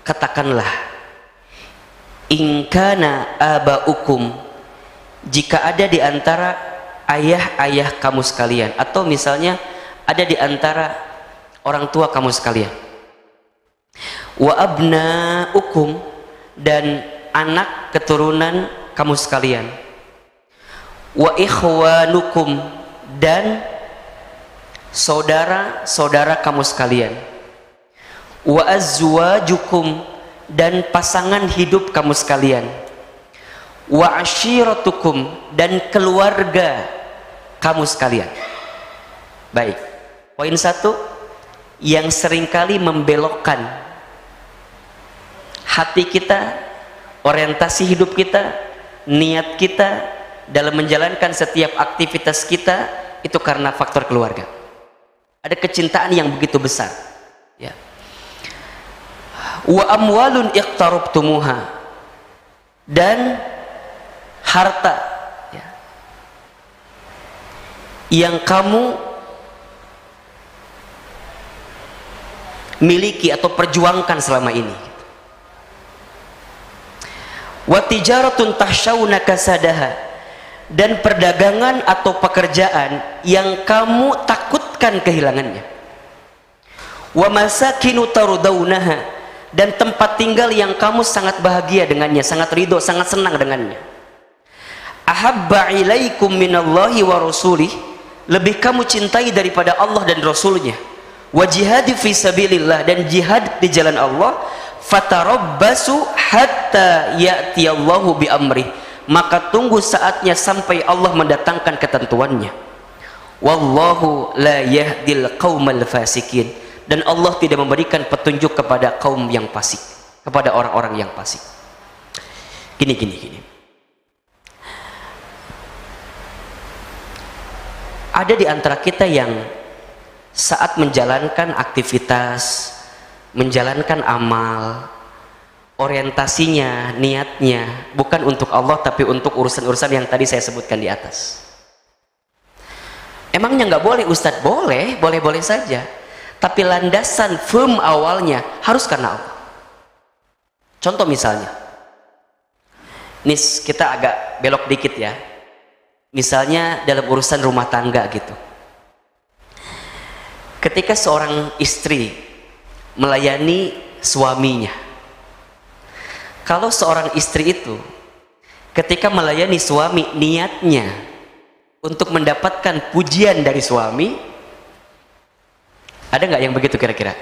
katakanlah, in kana abaukum, jika ada di antara ayah-ayah kamu sekalian, atau misalnya ada di antara orang tua kamu sekalian, wa abnaukum, dan anak keturunan kamu sekalian, wa ikhwanukum, dan saudara-saudara kamu sekalian, wa azwajukum, dan pasangan hidup kamu sekalian, wa ashiratukum, dan keluarga kamu sekalian. Baik, poin satu yang seringkali membelokkan hati kita, orientasi hidup kita, niat kita dalam menjalankan setiap aktivitas kita itu karena faktor keluarga. Ada kecintaan yang begitu besar, ya. Wa amwalun iqtarabtumuha, dan harta, ya, yang kamu miliki atau perjuangkan selama ini. Wa tijaratun tahsyawna kasadaha, dan perdagangan atau pekerjaan yang kamu takutkan kehilangannya. Wa masakinu tardawnaha, dan tempat tinggal yang kamu sangat bahagia dengannya, sangat ridho, sangat senang dengannya. Ahabba ilaikum minallahi wa rasulih, lebih kamu cintai daripada Allah dan Rasulnya. Wa jihadi fi sabilillah, dan jihad di jalan Allah. Fatarabbasu hatta ya'tiyallahu bi amrih, maka tunggu saatnya sampai Allah mendatangkan ketentuannya. Wallahu la yahdil qaumal fasikin, dan Allah tidak memberikan petunjuk kepada kaum yang fasik, kepada orang-orang yang fasik. Gini. Ada di antara kita yang saat menjalankan aktivitas, menjalankan amal, orientasinya, niatnya bukan untuk Allah tapi untuk urusan-urusan yang tadi saya sebutkan di atas. Emangnya nggak boleh Ustadz? Boleh saja, tapi landasan firm awalnya harus karena Allah. Contoh misalnya, nis kita agak belok dikit ya, misalnya dalam urusan rumah tangga gitu. Ketika seorang istri melayani suaminya, kalau seorang istri itu ketika melayani suami niatnya untuk mendapatkan pujian dari suami, ada nggak yang begitu kira-kira?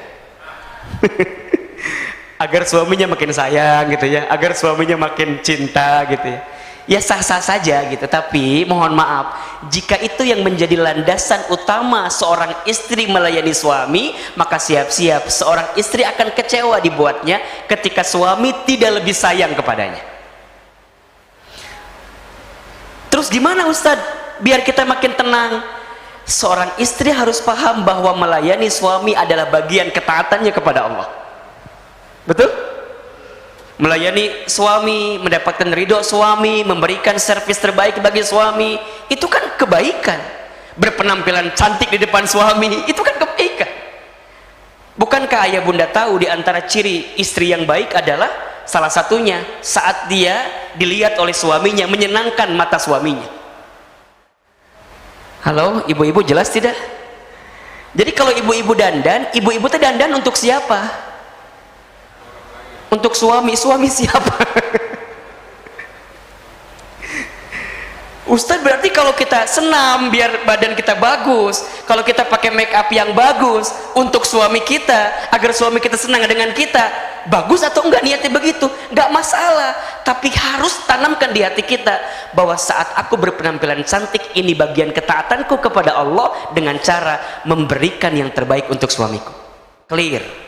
Agar suaminya makin sayang gitu ya, agar suaminya makin cinta gitu ya. Ya sah-sah saja gitu, tapi mohon maaf, jika itu yang menjadi landasan utama seorang istri melayani suami, maka siap-siap seorang istri akan kecewa dibuatnya ketika suami tidak lebih sayang kepadanya. Terus gimana Ustadz biar kita makin tenang? Seorang istri harus paham bahwa melayani suami adalah bagian ketaatannya kepada Allah. Betul? Melayani suami, mendapatkan ridho suami, memberikan servis terbaik bagi suami, itu kan kebaikan. Berpenampilan cantik di depan suami, itu kan kebaikan. Bukankah ayah bunda tahu di antara ciri istri yang baik adalah salah satunya saat dia dilihat oleh suaminya menyenangkan mata suaminya. Halo ibu-ibu, jelas tidak? Jadi kalau ibu-ibu dandan, ibu-ibu itu dandan untuk siapa? Untuk suami siapa? Ustadz, berarti kalau kita senam biar badan kita bagus, kalau kita pakai make up yang bagus untuk suami kita, agar suami kita senang dengan kita, bagus atau enggak niatnya begitu? Enggak masalah, tapi harus tanamkan di hati kita bahwa saat aku berpenampilan cantik, ini bagian ketaatanku kepada Allah dengan cara memberikan yang terbaik untuk suamiku. Clear?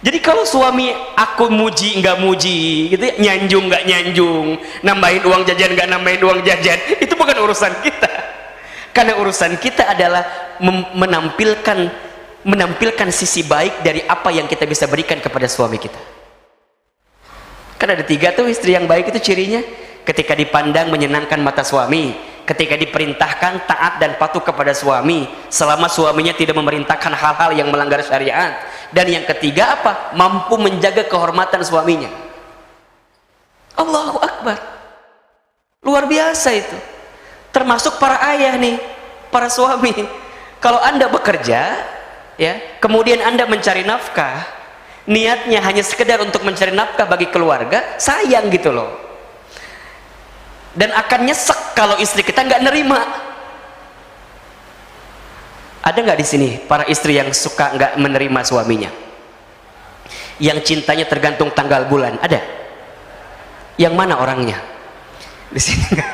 Jadi kalau suami aku muji nggak muji, gitu ya, nyanjung nggak nyanjung, nambahin uang jajan nggak nambahin uang jajan, itu bukan urusan kita. Karena urusan kita adalah menampilkan sisi baik dari apa yang kita bisa berikan kepada suami kita. Kan ada 3 tuh istri yang baik itu cirinya: ketika dipandang menyenangkan mata suami, ketika diperintahkan taat dan patuh kepada suami selama suaminya tidak memerintahkan hal-hal yang melanggar syariat, dan yang ketiga apa? Mampu menjaga kehormatan suaminya. Allahu Akbar, luar biasa itu. Termasuk para ayah nih, para suami, kalau anda bekerja ya, kemudian anda mencari nafkah, niatnya hanya sekedar untuk mencari nafkah bagi keluarga, sayang gitu loh. Dan akan nyesek kalau istri kita nggak nerima. Ada nggak di sini para istri yang suka nggak menerima suaminya? yang cintanya tergantung tanggal bulan? Ada? Yang mana orangnya? Di sini enggak.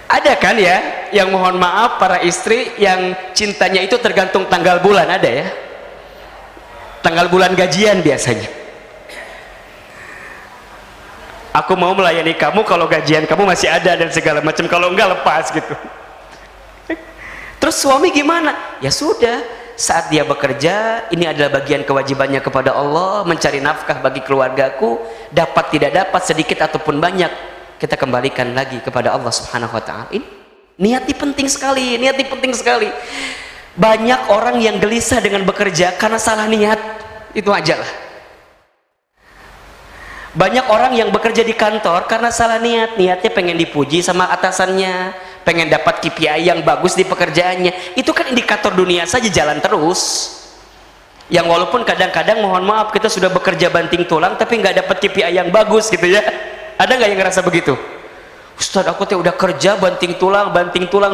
Ada kan ya, yang mohon maaf para istri yang cintanya itu tergantung tanggal bulan, ada ya? Tanggal bulan gajian biasanya. Aku mau melayani kamu kalau gajian kamu masih ada dan segala macam, kalau enggak lepas gitu. Terus suami gimana? Ya sudah, saat dia bekerja, ini adalah bagian kewajibannya kepada Allah, mencari nafkah bagi keluargaku, dapat tidak dapat, sedikit ataupun banyak, kita kembalikan lagi kepada Allah Subhanahu wa ta'ala. Ini niatnya penting sekali, niatnya penting sekali. Banyak orang yang gelisah dengan bekerja karena salah niat, itu aja lah. Banyak orang yang bekerja di kantor karena salah niat, niatnya pengen dipuji sama atasannya, pengen dapat KPI yang bagus di pekerjaannya. Itu kan indikator dunia saja, jalan terus. Yang walaupun kadang-kadang mohon maaf kita sudah bekerja banting tulang tapi nggak dapat KPI yang bagus gitu ya. Ada nggak yang ngerasa begitu? Ustadz, aku udah kerja banting tulang,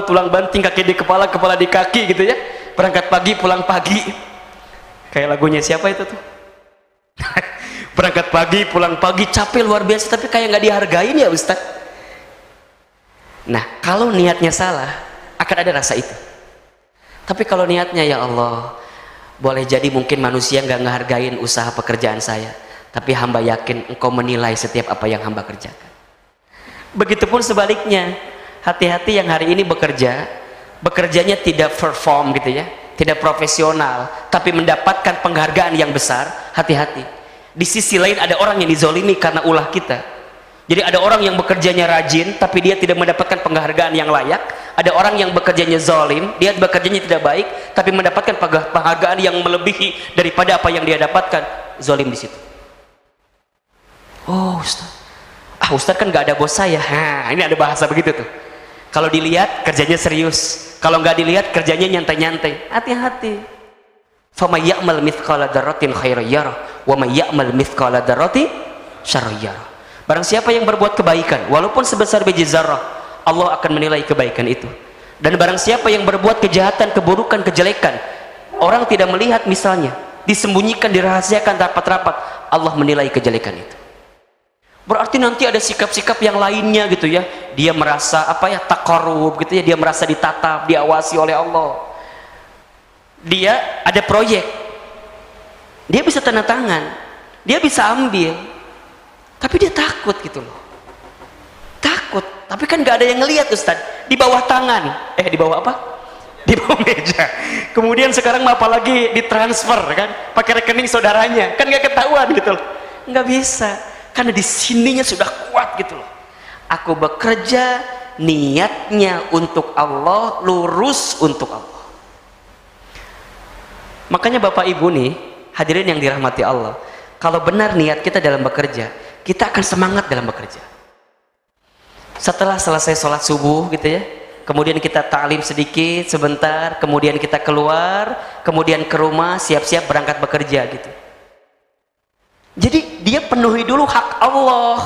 tulang banting, kaki di kepala, kepala di kaki gitu ya. Berangkat pagi, pulang pagi. Kayak lagunya siapa itu tuh? Berangkat pagi, pulang pagi, capek luar biasa, tapi kayak nggak dihargain ya Ustadz. Nah, kalau niatnya salah, akan ada rasa itu. Tapi kalau niatnya, ya Allah, boleh jadi mungkin manusia nggak ngehargain usaha pekerjaan saya, tapi hamba yakin engkau menilai setiap apa yang hamba kerjakan. Begitupun sebaliknya, hati-hati yang hari ini bekerjanya tidak perform gitu ya, tidak profesional, tapi mendapatkan penghargaan yang besar, hati-hati. Di sisi lain ada orang yang dizolimi karena ulah kita. Jadi ada orang yang bekerjanya rajin, tapi dia tidak mendapatkan penghargaan yang layak. Ada orang yang bekerjanya zalim, dia bekerjanya tidak baik, tapi mendapatkan penghargaan yang melebihi daripada apa yang dia dapatkan. Zalim di situ. Oh Ustaz kan nggak ada bos saya. Ini ada bahasa begitu tuh. Kalau dilihat kerjanya serius, kalau nggak dilihat kerjanya nyantai-nyantai. Hati-hati. Faman ya'mal mithqala dzarratin khairan yarah wa may ya'mal mithqala dzarratin syarran yarah. Barang siapa yang berbuat kebaikan walaupun sebesar biji zarah, Allah akan menilai kebaikan itu. Dan barang siapa yang berbuat kejahatan, keburukan, kejelekan, orang tidak melihat misalnya, disembunyikan, dirahasiakan rapat-rapat, Allah menilai kejelekan itu. Berarti nanti ada sikap-sikap yang lainnya gitu ya, dia merasa taqarrub gitu ya, dia merasa ditatap, diawasi oleh Allah. Dia ada proyek, dia bisa tanda tangan, dia bisa ambil, tapi dia takut gitu loh, takut. Tapi kan nggak ada yang ngelihat Ustaz, di bawah tangan, di bawah apa? Di bawah meja. Kemudian sekarang apalagi ditransfer kan, pakai rekening saudaranya, kan nggak ketahuan gitu loh, nggak bisa. Karena di sininya sudah kuat gitu loh. Aku bekerja niatnya untuk Allah, lurus untuk Allah. Makanya Bapak Ibu nih, hadirin yang dirahmati Allah, kalau benar niat kita dalam bekerja, kita akan semangat dalam bekerja. Setelah selesai sholat subuh gitu ya, kemudian kita ta'lim sedikit sebentar, kemudian kita keluar, kemudian ke rumah, siap-siap berangkat bekerja gitu. Jadi dia penuhi dulu hak Allah.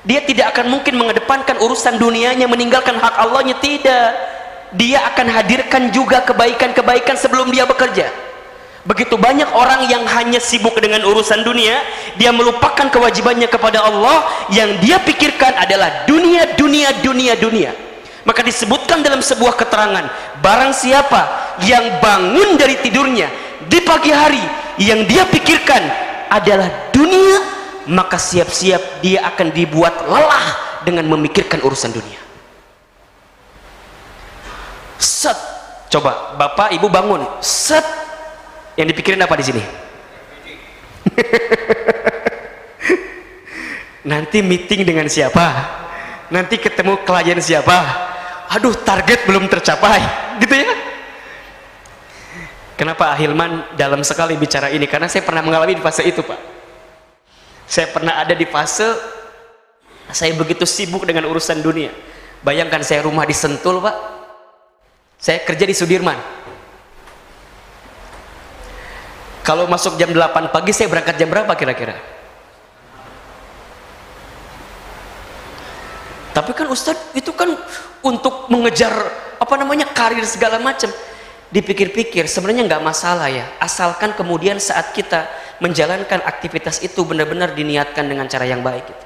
Dia tidak akan mungkin mengedepankan urusan dunianya, meninggalkan hak Allahnya, tidak. Dia akan hadirkan juga kebaikan-kebaikan sebelum dia bekerja. Begitu banyak orang yang hanya sibuk dengan urusan dunia, dia melupakan kewajibannya kepada Allah. Yang dia pikirkan adalah dunia. Maka disebutkan dalam sebuah keterangan, barang siapa yang bangun dari tidurnya di pagi hari, yang dia pikirkan adalah dunia, maka siap-siap dia akan dibuat lelah dengan memikirkan urusan dunia. Set, coba Bapak Ibu bangun, set, yang dipikirin apa di sini? Nanti meeting dengan siapa? Nanti ketemu klien siapa? Aduh, target belum tercapai, gitu ya. Kenapa Ahilman dalam sekali bicara ini? Karena saya pernah mengalami di fase itu, Pak. Saya pernah ada di fase saya begitu sibuk dengan urusan dunia. Bayangkan saya rumah di Sentul, Pak. Saya kerja di Sudirman. Kalau masuk jam 8 pagi, saya berangkat jam berapa kira-kira? Tapi kan Ustadz, itu kan untuk mengejar karir segala macam. dipikir-pikir sebenarnya nggak masalah ya, asalkan kemudian saat kita menjalankan aktivitas itu benar-benar diniatkan dengan cara yang baik gitu.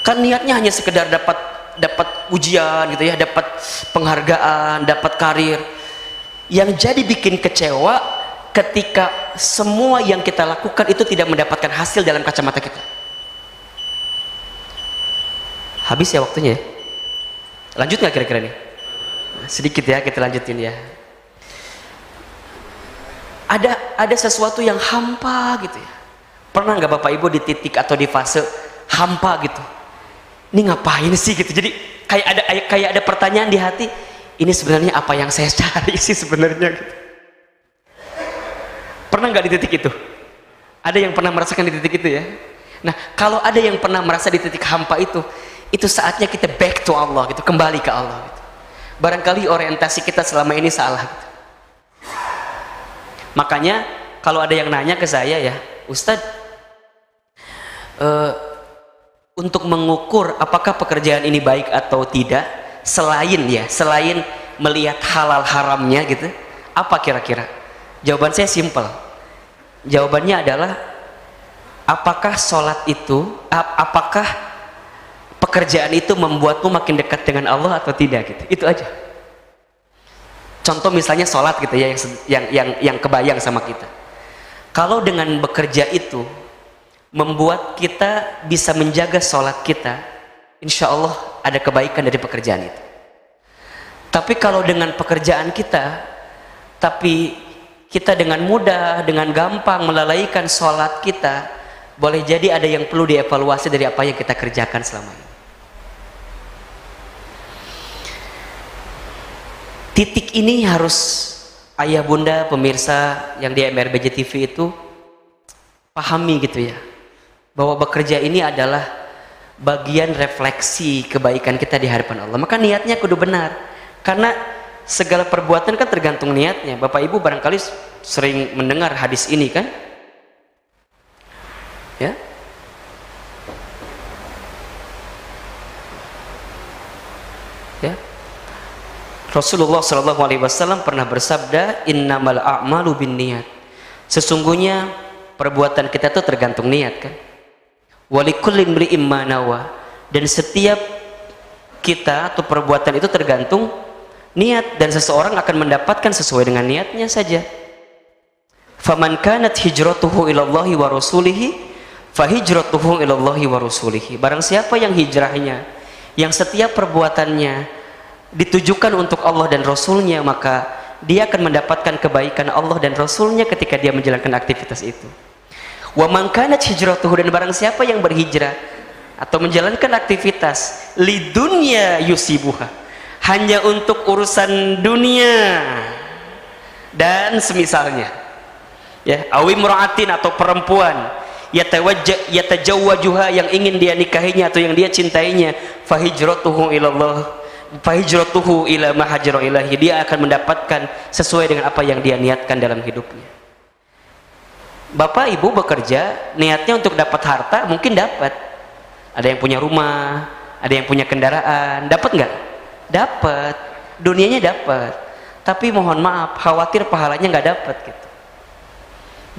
Kan niatnya hanya sekedar dapat ujian gitu ya, dapat penghargaan, dapat karir. Yang jadi bikin kecewa ketika semua yang kita lakukan itu tidak mendapatkan hasil dalam kacamata kita. Habis ya waktunya ya? Lanjut nggak kira-kira nih? Sedikit ya, kita lanjutin ya. Ada sesuatu yang hampa gitu ya. Pernah nggak Bapak Ibu di titik atau di fase hampa gitu? Ini ngapain sih gitu? Jadi kayak ada pertanyaan di hati, ini sebenarnya apa yang saya cari sih sebenarnya gitu. Pernah nggak di titik itu? Ada yang pernah merasakan di titik itu ya? Nah, kalau ada yang pernah merasa di titik hampa itu saatnya kita back to Allah gitu, kembali ke Allah gitu. Barangkali orientasi kita selama ini salah gitu. Makanya kalau ada yang nanya ke saya ya, Ustadz, untuk mengukur apakah pekerjaan ini baik atau tidak, selain melihat halal haramnya gitu, apa kira-kira? Jawaban saya simpel. Jawabannya adalah apakah apakah pekerjaan itu membuatmu makin dekat dengan Allah atau tidak gitu. Itu aja. Contoh misalnya sholat gitu ya, yang kebayang sama kita. Kalau dengan bekerja itu membuat kita bisa menjaga sholat kita, insya Allah ada kebaikan dari pekerjaan itu. Tapi kalau dengan pekerjaan kita, tapi kita dengan mudah, dengan gampang melalaikan sholat kita, boleh jadi ada yang perlu dievaluasi dari apa yang kita kerjakan selama ini. Titik ini harus ayah bunda pemirsa yang di MRBJ TV itu pahami gitu ya, bahwa bekerja ini adalah bagian refleksi kebaikan kita di hadapan Allah. Maka niatnya kudu benar, karena segala perbuatan kan tergantung niatnya. Bapak Ibu barangkali sering mendengar hadis ini kan ya, ya, Rasulullah SAW pernah bersabda, innamal a'malu binniyat. Sesungguhnya perbuatan kita itu tergantung niat kan. Walikulli imri'in ma nawa. Dan setiap kita atau perbuatan itu tergantung niat, dan seseorang akan mendapatkan sesuai dengan niatnya saja. Faman kanat hijratuhu ilallahi wa rasulihi fahijratuhu ilallahi wa rasulihi. Barang siapa yang hijrahnya, yang setiap perbuatannya ditujukan untuk Allah dan Rasulnya, maka dia akan mendapatkan kebaikan Allah dan Rasulnya ketika dia menjalankan aktivitas itu. Wa man kanat hijratuhu, dan barang siapa yang berhijrah atau menjalankan aktivitas lidunya yusibuha, hanya untuk urusan dunia dan semisalnya ya, awim ra'atin atau perempuan yatajawwajuha, yang ingin dia nikahinya atau yang dia cintainya, fahijratuhu ilallah fahijratuhu ila ma hajara ilahi, dia akan mendapatkan sesuai dengan apa yang dia niatkan dalam hidupnya. Bapak Ibu bekerja niatnya untuk dapat harta, mungkin dapat. Ada yang punya rumah, ada yang punya kendaraan, dapat nggak? Dapat, dunianya dapat. Tapi mohon maaf, khawatir pahalanya nggak dapat gitu.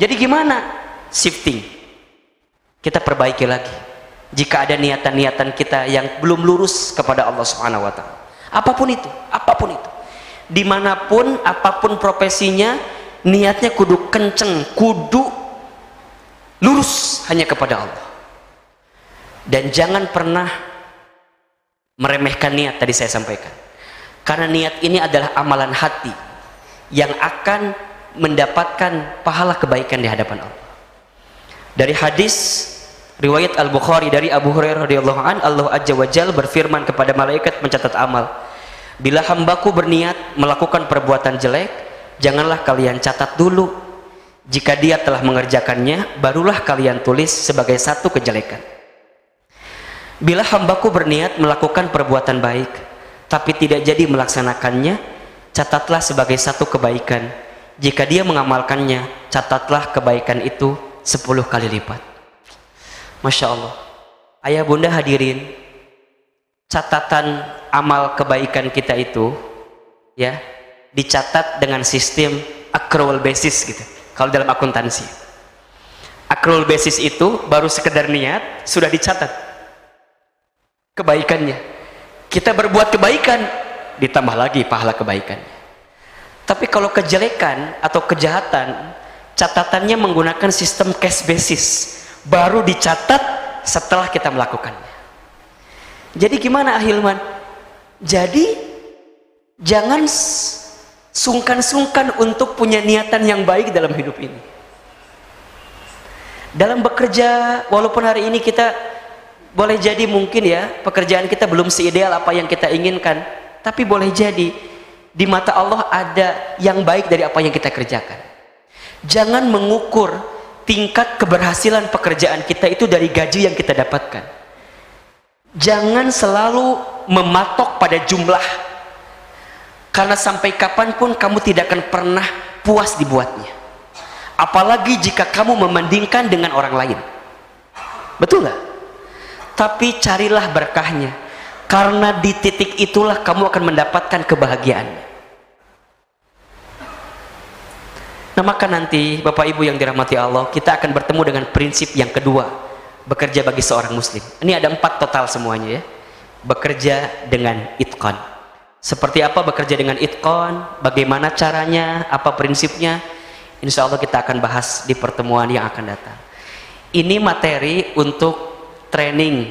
Jadi gimana? Shifting. Kita perbaiki lagi. Jika ada niatan-niatan kita yang belum lurus kepada Allah Subhanahu wa Ta'ala, apapun itu, dimanapun, apapun profesinya, niatnya kudu kenceng, kudu lurus hanya kepada Allah. Dan jangan pernah meremehkan niat, tadi saya sampaikan, karena niat ini adalah amalan hati yang akan mendapatkan pahala kebaikan di hadapan Allah. Dari hadis riwayat Al-Bukhari dari Abu Hurairah radhiyallahu an, Allah Azza wa Jalla berfirman kepada malaikat pencatat amal, bila hambaku berniat melakukan perbuatan jelek, janganlah kalian catat dulu. Jika dia telah mengerjakannya, barulah kalian tulis sebagai satu kejelekan. Bila hambaku berniat melakukan perbuatan baik, tapi tidak jadi melaksanakannya, catatlah sebagai satu kebaikan. Jika dia mengamalkannya, catatlah kebaikan itu 10 kali lipat. Masya Allah. Ayah bunda hadirin, catatan amal kebaikan kita itu ya, dicatat dengan sistem accrual basis gitu. Kalau dalam akuntansi, accrual basis itu baru sekedar niat, sudah dicatat kebaikannya. Kita berbuat kebaikan, ditambah lagi pahala kebaikannya. Tapi kalau kejelekan atau kejahatan, catatannya menggunakan sistem cash basis, baru dicatat setelah kita melakukannya. Jadi gimana Ahilman? Jadi jangan sungkan-sungkan untuk punya niatan yang baik dalam hidup ini. Dalam bekerja, walaupun hari ini kita boleh jadi mungkin ya pekerjaan kita belum seideal apa yang kita inginkan, tapi boleh jadi di mata Allah ada yang baik dari apa yang kita kerjakan. Jangan mengukur tingkat keberhasilan pekerjaan kita itu dari gaji yang kita dapatkan. Jangan selalu mematok pada jumlah, karena sampai kapanpun kamu tidak akan pernah puas dibuatnya, apalagi jika kamu membandingkan dengan orang lain. Betul nggak? Tapi carilah berkahnya, karena di titik itulah kamu akan mendapatkan kebahagiaan. Nah maka nanti Bapak Ibu yang dirahmati Allah, kita akan bertemu dengan prinsip yang kedua, bekerja bagi seorang muslim. Ini ada 4 total semuanya ya. Bekerja dengan itqan. Seperti apa bekerja dengan itqan, bagaimana caranya, apa prinsipnya, insya Allah kita akan bahas di pertemuan yang akan datang. Ini materi untuk training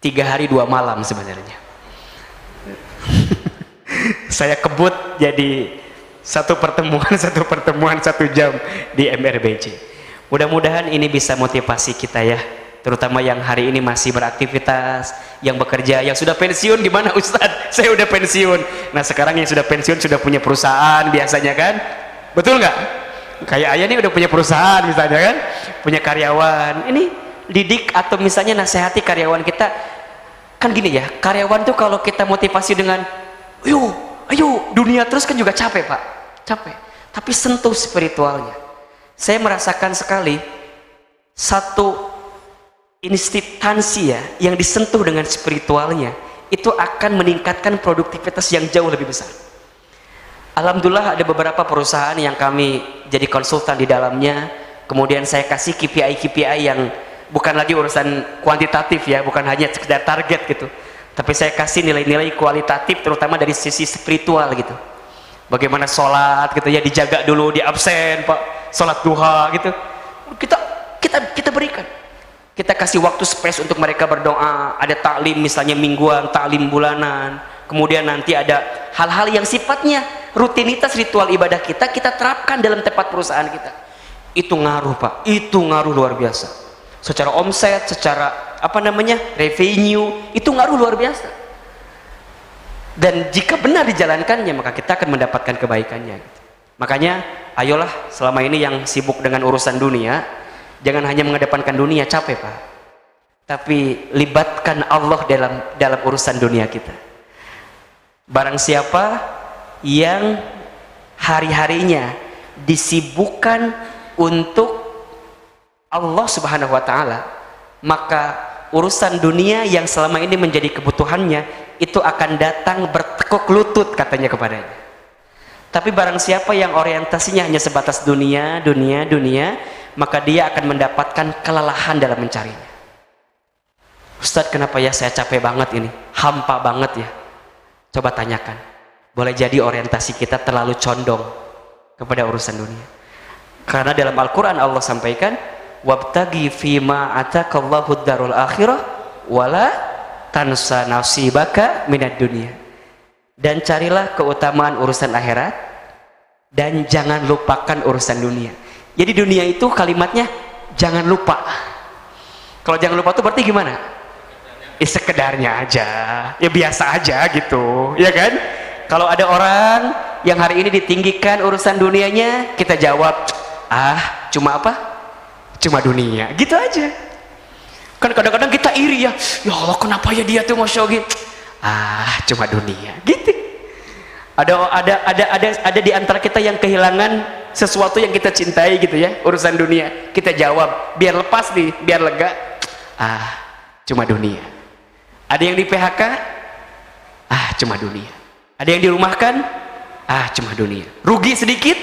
3 hari 2 malam sebenarnya. Saya kebut jadi satu pertemuan 1 jam di MRBC. Mudah-mudahan ini bisa motivasi kita ya, terutama yang hari ini masih beraktivitas, yang bekerja, yang sudah pensiun. Gimana Ustadz? Saya udah pensiun. Nah sekarang yang sudah pensiun sudah punya perusahaan biasanya kan, betul nggak? Kayak ayah nih udah punya perusahaan misalnya kan, punya karyawan. Ini didik atau misalnya nasihati karyawan kita. Kan gini ya, karyawan tuh kalau kita motivasi dengan ayo dunia terus kan juga capek Pak, capek. Tapi sentuh spiritualnya. Saya merasakan sekali satu instansi ya yang disentuh dengan spiritualnya itu akan meningkatkan produktivitas yang jauh lebih besar. Alhamdulillah ada beberapa perusahaan yang kami jadi konsultan di dalamnya, kemudian saya kasih KPI yang bukan lagi urusan kuantitatif ya, bukan hanya sekedar target gitu, tapi saya kasih nilai-nilai kualitatif terutama dari sisi spiritual gitu. Bagaimana sholat gitu ya, dijaga dulu, di absen Pak, sholat duha gitu, kita berikan, kita kasih waktu space untuk mereka berdoa. Ada taklim misalnya mingguan, taklim bulanan, kemudian nanti ada hal-hal yang sifatnya rutinitas ritual ibadah kita terapkan dalam tempat perusahaan kita. Itu ngaruh Pak, itu ngaruh luar biasa, secara omset, secara revenue, itu ngaruh luar biasa. Dan jika benar dijalankannya, maka kita akan mendapatkan kebaikannya gitu. Makanya ayolah, selama ini yang sibuk dengan urusan dunia, jangan hanya mengedepankan dunia, capek Pak, tapi libatkan Allah dalam urusan dunia kita. Barang siapa yang hari-harinya disibukkan untuk Allah Subhanahu wa Ta'ala, maka urusan dunia yang selama ini menjadi kebutuhannya itu akan datang bertekuk lutut katanya kepadanya. Tapi barang siapa yang orientasinya hanya sebatas dunia, maka dia akan mendapatkan kelelahan dalam mencarinya. Ustadz, kenapa ya saya capek banget ini, hampa banget ya? Coba tanyakan, boleh jadi orientasi kita terlalu condong kepada urusan dunia. Karena dalam Al-Quran Allah sampaikan, wabtagi fima atakallahu darul akhirah wala tansa nasibaka minad dunia. Dan carilah keutamaan urusan akhirat dan jangan lupakan urusan dunia. Jadi dunia itu kalimatnya jangan lupa. Kalau jangan lupa itu berarti gimana? Sekedarnya aja, ya biasa aja gitu, ya kan? Kalau ada orang yang hari ini ditinggikan urusan dunianya, kita jawab, cuma apa? Cuma dunia, gitu aja. Kan kadang-kadang kita iri ya Allah kenapa ya dia tuh Masya Allah, cuma dunia, gitu. Ada di antara kita yang kehilangan sesuatu yang kita cintai gitu ya, urusan dunia. Kita jawab, biar lepas nih, biar lega, cuma dunia. Ada yang di PHK, cuma dunia. Ada yang dirumahkan, ah cuma dunia. Rugi sedikit,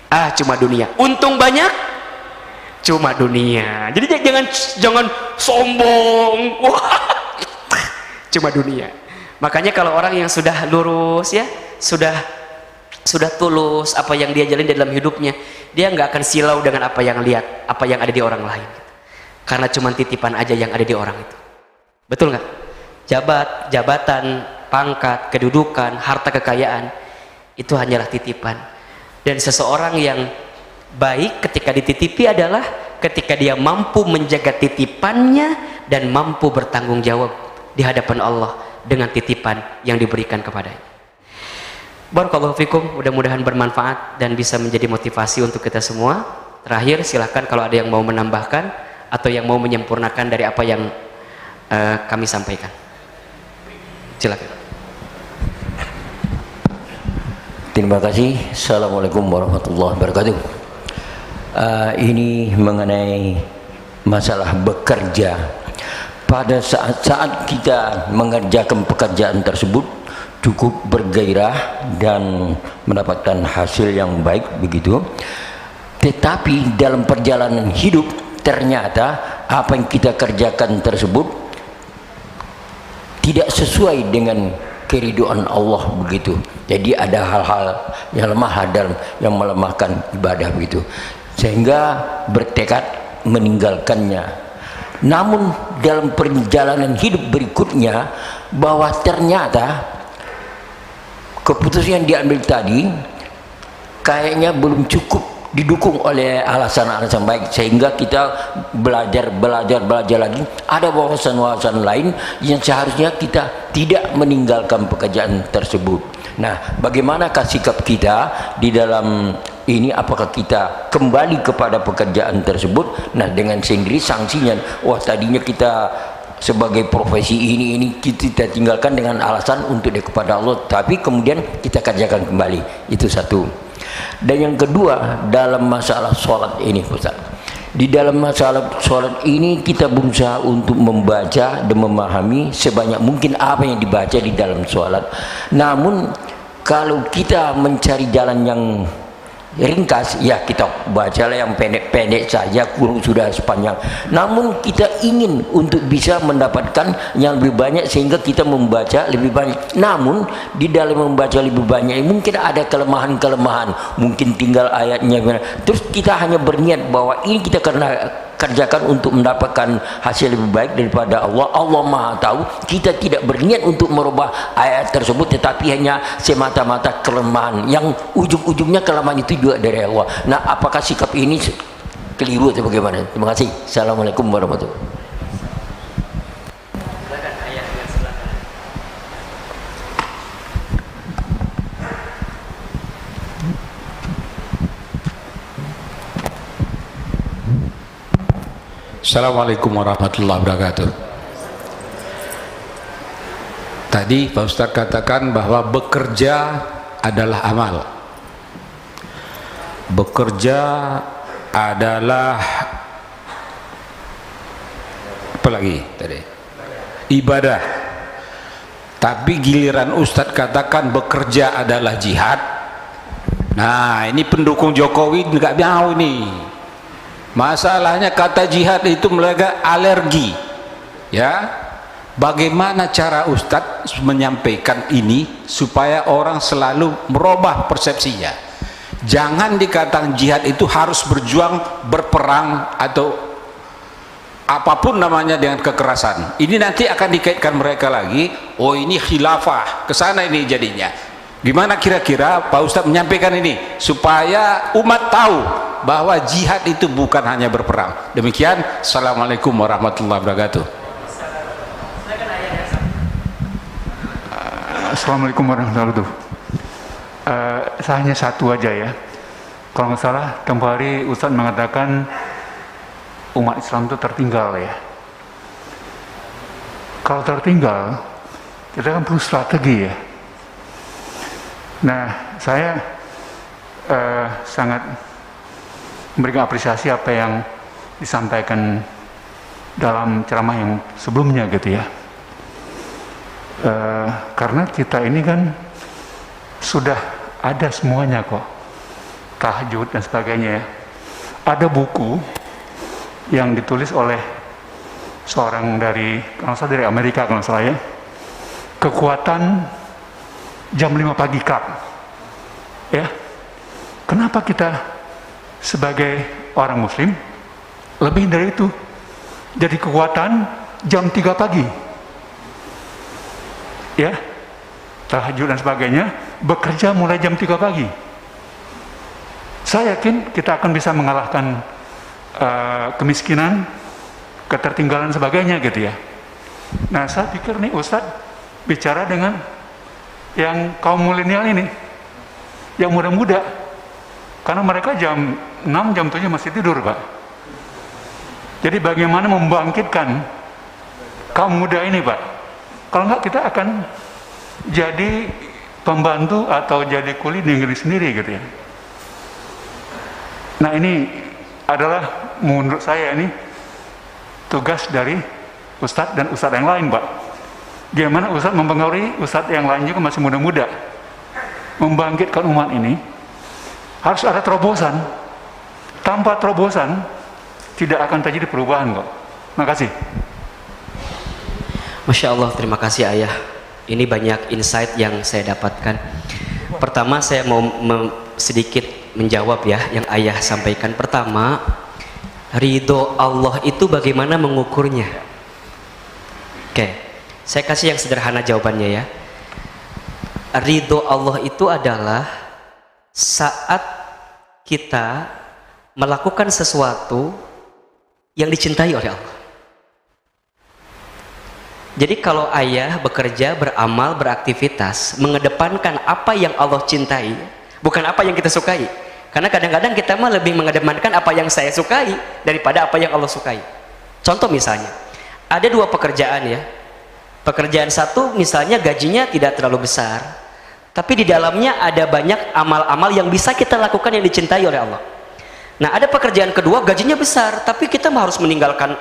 ah cuma dunia. Untung banyak, cuma dunia. Jadi jangan sombong. Wah, cuma dunia. Makanya kalau orang yang sudah lurus ya, sudah tulus apa yang dia jalin dalam hidupnya, dia nggak akan silau dengan apa yang lihat, apa yang ada di orang lain. Karena cuma titipan aja yang ada di orang itu. Betul nggak? Jabatan, pangkat, kedudukan, harta kekayaan itu hanyalah titipan. Dan seseorang yang baik ketika dititipi adalah ketika dia mampu menjaga titipannya dan mampu bertanggung jawab di hadapan Allah dengan titipan yang diberikan kepadanya. Barakallahu fikum, mudah-mudahan bermanfaat dan bisa menjadi motivasi untuk kita semua. Terakhir silahkan kalau ada yang mau menambahkan atau yang mau menyempurnakan dari apa yang kami sampaikan, silakan. Terima kasih. Assalamualaikum warahmatullahi wabarakatuh. Ini mengenai masalah bekerja. Pada saat kita mengerjakan pekerjaan tersebut cukup bergairah dan mendapatkan hasil yang baik begitu, tetapi dalam perjalanan hidup ternyata apa yang kita kerjakan tersebut tidak sesuai dengan keridhaan Allah begitu. Jadi ada hal-hal yang lemah dalam yang melemahkan ibadah begitu, sehingga bertekad meninggalkannya. Namun dalam perjalanan hidup berikutnya bahwa ternyata keputusan yang diambil tadi kayaknya belum cukup didukung oleh alasan-alasan baik, sehingga kita belajar lagi. Ada wawasan-wawasan lain yang seharusnya kita tidak meninggalkan pekerjaan tersebut. Nah, bagaimanakah sikap kita di dalam ini? Apakah kita kembali kepada pekerjaan tersebut? Nah, dengan sendiri sanksinya, wah tadinya kita sebagai profesi ini kita tinggalkan dengan alasan untuk dia kepada Allah, tapi kemudian kita kerjakan kembali. Itu satu. Dan yang kedua, dalam masalah sholat ini Ustaz, di dalam masalah sholat ini kita berusaha untuk membaca dan memahami sebanyak mungkin apa yang dibaca di dalam sholat. Namun kalau kita mencari jalan yang ringkas, ya kita bacalah yang pendek-pendek saja, kurang sudah sepanjang. Namun kita ingin untuk bisa mendapatkan yang lebih banyak sehingga kita membaca lebih banyak. Namun di dalam membaca lebih banyak mungkin ada kelemahan-kelemahan, mungkin tinggal ayatnya. Terus kita hanya berniat bahwa ini kita kerjakan untuk mendapatkan hasil lebih baik daripada Allah. Allah Maha tahu. Kita tidak berniat untuk merubah ayat tersebut, tetapi hanya semata-mata kelemahan yang ujung-ujungnya kelemahan itu juga dari Allah. Nah, apakah sikap ini keliru atau bagaimana? Terima kasih. Assalamualaikum warahmatullahi wabarakatuh. Assalamualaikum warahmatullahi wabarakatuh. Tadi Pak Ustadz katakan bahwa bekerja adalah amal. Bekerja adalah apa lagi tadi? Ibadah. Tapi giliran Ustadz katakan bekerja adalah jihad. Nah, ini pendukung Jokowi nggak mau nih. Masalahnya kata jihad itu mereka alergi, ya. Bagaimana cara Ustadz menyampaikan ini supaya orang selalu merubah persepsinya? Jangan dikatakan jihad itu harus berjuang, berperang atau apapun namanya dengan kekerasan. Ini nanti akan dikaitkan mereka lagi. Oh, ini khilafah, kesana ini jadinya. Gimana kira-kira Pak Ustadz menyampaikan ini supaya umat tahu bahwa jihad itu bukan hanya berperang. Demikian. Assalamualaikum warahmatullahi wabarakatuh. Assalamualaikum warahmatullahi wabarakatuh. Saya hanya satu aja ya. Kalau nggak salah tempoh hari Ustadz mengatakan umat Islam itu tertinggal ya. Kalau tertinggal, kita kan perlu strategi ya. Nah, saya sangat memberikan apresiasi apa yang disampaikan dalam ceramah yang sebelumnya gitu ya. Karena kita ini kan sudah ada semuanya kok, tahajud dan sebagainya ya. Ada buku yang ditulis oleh seorang dari, kalau salah dari Amerika kalau salah ya, kekuatan jam 5 pagi Kak. Ya, kenapa kita sebagai orang muslim lebih dari itu, jadi kekuatan jam 3 pagi ya, tahajud dan sebagainya, bekerja mulai jam 3 pagi. Saya yakin kita akan bisa mengalahkan kemiskinan, ketertinggalan sebagainya gitu ya. Nah, saya pikir nih Ustadz bicara dengan yang kaum milenial ini, yang muda-muda, karena mereka jam 6, jam 7 masih tidur Pak. Jadi bagaimana membangkitkan kaum muda ini Pak? Kalau enggak kita akan jadi pembantu atau jadi kuli di negeri sendiri gitu ya. Nah, ini adalah menurut saya ini tugas dari Ustadz dan Ustadz yang lain Pak. Gimana Ustadz mempengaruhi Ustadz yang lain juga masih muda-muda, membangkitkan umat ini. Harus ada terobosan. Tanpa terobosan tidak akan terjadi perubahan kok. Makasih. Masya Allah, terima kasih Ayah. Ini banyak insight yang saya dapatkan. Pertama saya mau sedikit menjawab ya yang Ayah sampaikan. Pertama, ridho Allah itu bagaimana mengukurnya? Oke, saya kasih yang sederhana jawabannya ya. Ridho Allah itu adalah saat kita melakukan sesuatu yang dicintai oleh Allah. Jadi kalau Ayah bekerja, beramal, beraktivitas, mengedepankan apa yang Allah cintai, bukan apa yang kita sukai. Karena kadang-kadang kita mah lebih mengedepankan apa yang saya sukai daripada apa yang Allah sukai. Contoh misalnya, ada dua pekerjaan ya. Pekerjaan satu misalnya gajinya tidak terlalu besar, tapi di dalamnya ada banyak amal-amal yang bisa kita lakukan yang dicintai oleh Allah. Nah, ada pekerjaan kedua gajinya besar, tapi kita harus meninggalkan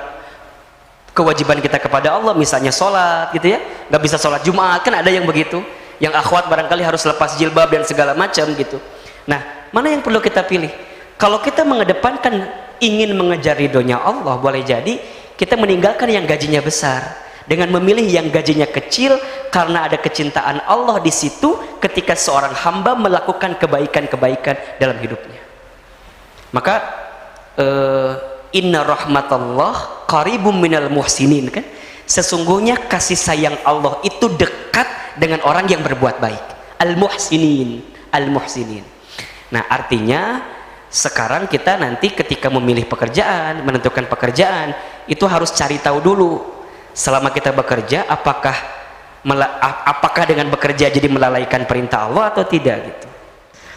kewajiban kita kepada Allah, misalnya sholat gitu ya, nggak bisa sholat Jumat, kan ada yang begitu, yang akhwat barangkali harus lepas jilbab dan segala macam gitu. Nah, mana yang perlu kita pilih? Kalau kita mengedepankan ingin mengejar ridhonya Allah, boleh jadi kita meninggalkan yang gajinya besar dengan memilih yang gajinya kecil, karena ada kecintaan Allah di situ ketika seorang hamba melakukan kebaikan-kebaikan dalam hidupnya. Maka inna rahmatallah qaribum minal muhsinin, kan? Sesungguhnya kasih sayang Allah itu dekat dengan orang yang berbuat baik. Al-muhsinin, al-muhsinin. Nah, artinya sekarang kita nanti ketika memilih pekerjaan, menentukan pekerjaan, itu harus cari tahu dulu selama kita bekerja apakah dengan bekerja jadi melalaikan perintah Allah atau tidak gitu.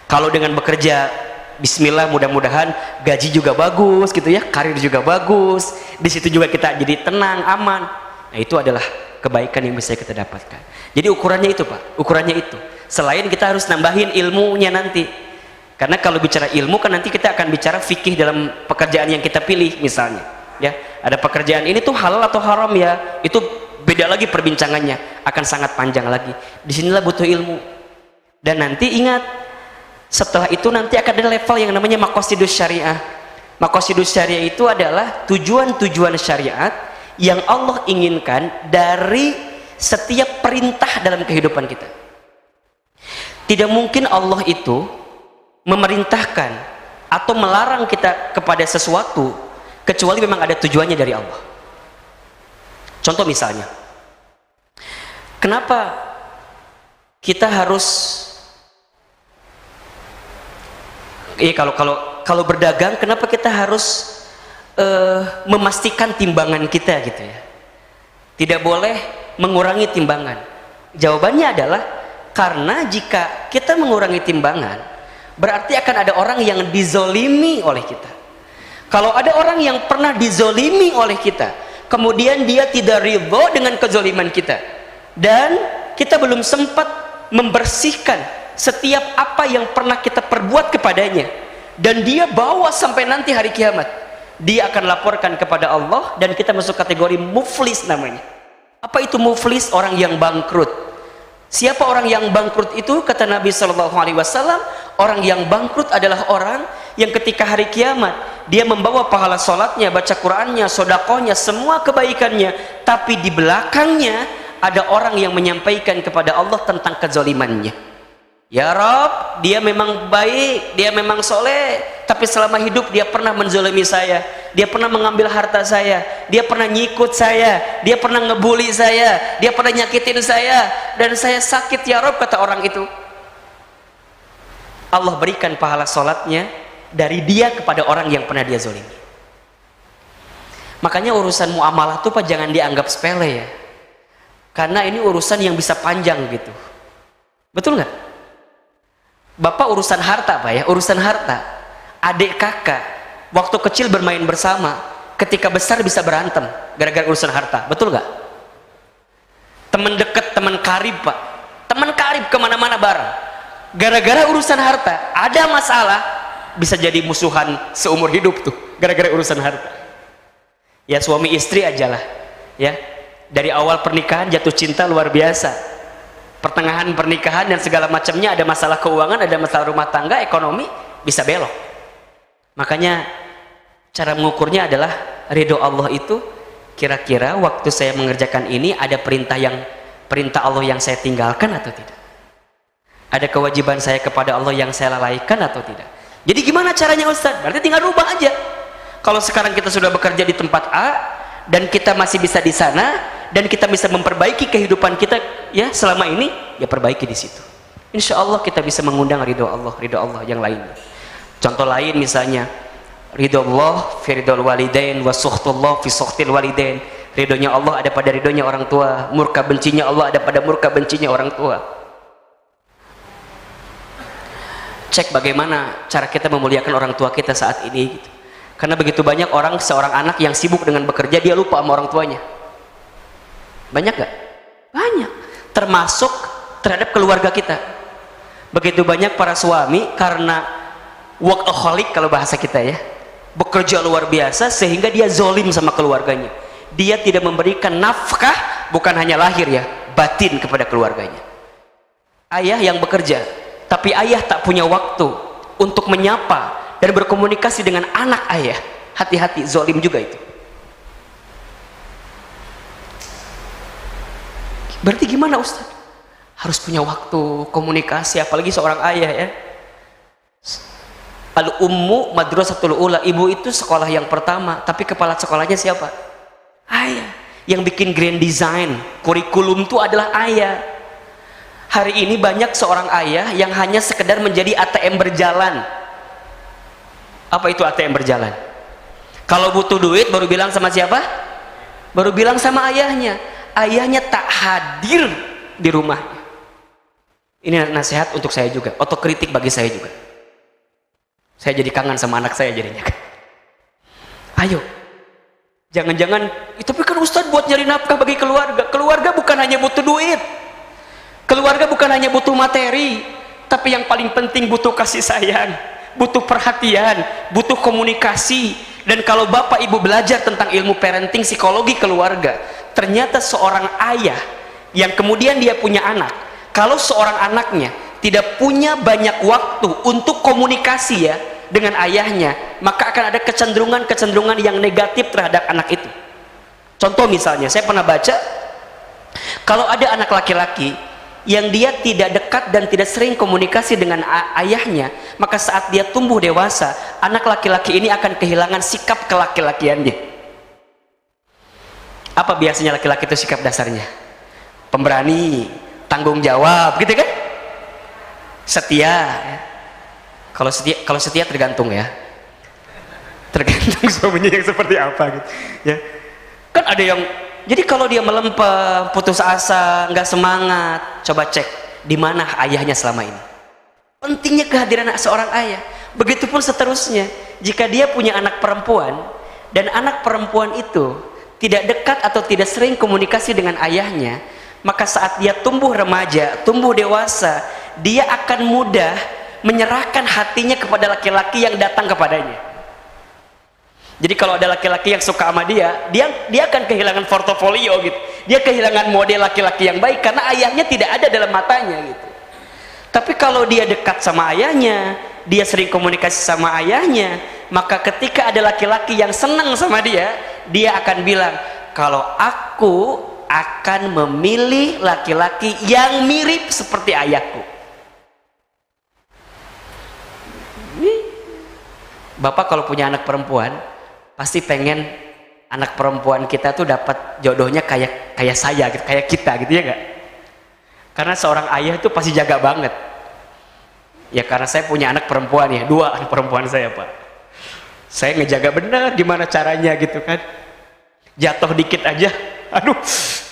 Kalau dengan bekerja bismillah, mudah-mudahan gaji juga bagus gitu ya, karir juga bagus, di situ juga kita jadi tenang, aman. Nah, itu adalah kebaikan yang bisa kita dapatkan. Jadi ukurannya itu Pak, ukurannya itu. Selain kita harus nambahin ilmunya nanti, karena kalau bicara ilmu kan nanti kita akan bicara fikih dalam pekerjaan yang kita pilih misalnya ya. Ada pekerjaan ini tuh halal atau haram ya, itu beda lagi perbincangannya, akan sangat panjang lagi. Disinilah butuh ilmu. Dan nanti ingat, setelah itu nanti akan ada level yang namanya maqasidus syariah. Maqasidus syariah itu adalah tujuan-tujuan syariat yang Allah inginkan dari setiap perintah dalam kehidupan kita. Tidak mungkin Allah itu memerintahkan atau melarang kita kepada sesuatu kecuali memang ada tujuannya dari Allah. Contoh misalnya, kenapa kita harus kalau berdagang, kenapa kita harus memastikan timbangan kita gitu ya? Tidak boleh mengurangi timbangan. Jawabannya adalah karena jika kita mengurangi timbangan, berarti akan ada orang yang dizolimi oleh kita. Kalau ada orang yang pernah dizolimi oleh kita, kemudian dia tidak ridho dengan kezoliman kita, dan kita belum sempat membersihkan setiap apa yang pernah kita perbuat kepadanya, dan dia bawa sampai nanti hari kiamat, dia akan laporkan kepada Allah, dan kita masuk kategori muflis namanya. Apa itu muflis? Orang yang bangkrut. Siapa orang yang bangkrut itu? Kata Nabi SAW, orang yang bangkrut adalah orang yang ketika hari kiamat dia membawa pahala sholatnya, baca Qurannya, sodakohnya, semua kebaikannya, tapi di belakangnya ada orang yang menyampaikan kepada Allah tentang kezalimannya. Ya Rob, dia memang baik, dia memang soleh, tapi selama hidup dia pernah menzolimi saya, dia pernah mengambil harta saya, dia pernah nyikut saya, dia pernah ngebully saya, dia pernah nyakitin saya, dan saya sakit ya Rob, kata orang itu. Allah berikan pahala sholatnya dari dia kepada orang yang pernah dia zolimi. Makanya urusan muamalah tuh Pak jangan dianggap sepele ya, karena ini urusan yang bisa panjang gitu. Betul nggak? Bapak urusan harta Pak ya, urusan harta. Adik kakak waktu kecil bermain bersama, ketika besar bisa berantem gara-gara urusan harta. Betul nggak? Teman dekat, teman karib Pak, teman karib kemana-mana bareng, gara-gara urusan harta ada masalah, bisa jadi musuhan seumur hidup tuh gara-gara urusan harta. Ya suami istri ajalah ya, dari awal pernikahan jatuh cinta luar biasa, pertengahan pernikahan dan segala macamnya ada masalah keuangan, ada masalah rumah tangga, ekonomi, bisa belok. Makanya cara mengukurnya adalah ridho Allah itu, kira-kira waktu saya mengerjakan ini ada perintah Allah yang saya tinggalkan atau tidak, ada kewajiban saya kepada Allah yang saya lalaikan atau tidak. Jadi gimana caranya Ustaz? Berarti tinggal rubah aja. Kalau sekarang kita sudah bekerja di tempat A dan kita masih bisa di sana, dan kita bisa memperbaiki kehidupan kita ya selama ini, ya perbaiki di situ. Insya Allah kita bisa mengundang ridho Allah yang lainnya. Contoh lain misalnya, ridho Allah fi ridhol walidain wa sukhtullah fi sukhtil walidain. Ridhonya Allah ada pada ridhonya orang tua, murka bencinya Allah ada pada murka bencinya orang tua. Cek bagaimana cara kita memuliakan orang tua kita saat ini gitu. Karena begitu banyak orang, seorang anak yang sibuk dengan bekerja, dia lupa sama orang tuanya. Banyak gak? Banyak. Termasuk terhadap keluarga kita. Begitu banyak para suami karena workaholic kalau bahasa kita ya, bekerja luar biasa sehingga dia zolim sama keluarganya. Dia tidak memberikan nafkah, bukan hanya lahir ya, batin kepada keluarganya. Ayah yang bekerja, tapi ayah tak punya waktu untuk menyapa dan berkomunikasi dengan anak ayah. Hati-hati, zolim juga itu. Berarti gimana Ustaz? Harus punya waktu komunikasi, apalagi seorang ayah ya. Al-ummu madrasatul ula, ibu itu sekolah yang pertama, tapi kepala sekolahnya siapa? Ayah. Yang bikin grand design kurikulum itu adalah ayah. Hari ini banyak seorang ayah yang hanya sekedar menjadi ATM berjalan. Apa itu ATM berjalan? Kalau butuh duit baru bilang sama siapa? Baru bilang sama ayahnya. Ayahnya tak hadir di rumahnya. Ini nasihat untuk saya juga, otokritik bagi saya juga. Saya jadi kangen sama anak saya jadinya. Ayo, jangan-jangan, tapi kan Ustadz buat nyari nafkah bagi keluarga. Keluarga bukan hanya butuh duit, keluarga bukan hanya butuh materi, tapi yang paling penting butuh kasih sayang, butuh perhatian, butuh komunikasi. Dan kalau bapak ibu belajar tentang ilmu parenting, psikologi keluarga, ternyata seorang ayah yang kemudian dia punya anak, kalau seorang anaknya tidak punya banyak waktu untuk komunikasi ya dengan ayahnya, maka akan ada kecenderungan yang negatif terhadap anak itu. Contoh misalnya, saya pernah baca, kalau ada anak laki-laki yang dia tidak dekat dan tidak sering komunikasi dengan ayahnya, maka saat dia tumbuh dewasa, anak laki-laki ini akan kehilangan sikap kelaki-lakiannya. Apa biasanya laki-laki itu sikap dasarnya? Pemberani, tanggung jawab, gitu kan? Setia. Kalau setia tergantung ya. Tergantung suaminya yang seperti apa gitu. Ya. Kan ada yang, jadi kalau dia melempem, putus asa, nggak semangat, coba cek di mana ayahnya selama ini. Pentingnya kehadiran seorang ayah. Begitupun seterusnya, jika dia punya anak perempuan dan anak perempuan itu tidak dekat atau tidak sering komunikasi dengan ayahnya, maka saat dia tumbuh remaja, tumbuh dewasa, dia akan mudah menyerahkan hatinya kepada laki-laki yang datang kepadanya. Jadi kalau ada laki-laki yang suka sama dia akan kehilangan portofolio gitu. dia kehilangan model laki-laki yang baik karena ayahnya tidak ada dalam matanya gitu. Tapi kalau dia dekat sama ayahnya, dia sering komunikasi sama ayahnya, maka ketika ada laki-laki yang senang sama dia, dia akan bilang, kalau aku akan memilih laki-laki yang mirip seperti ayahku. Bapak kalau punya anak perempuan, pasti pengen anak perempuan kita tuh dapat jodohnya kayak saya gitu, kayak kita gitu ya nggak? Karena seorang ayah itu pasti jaga banget. Ya karena saya punya anak perempuan ya, 2 anak perempuan saya Pak. Saya ngejaga benar gimana caranya gitu kan. Jatuh dikit aja, aduh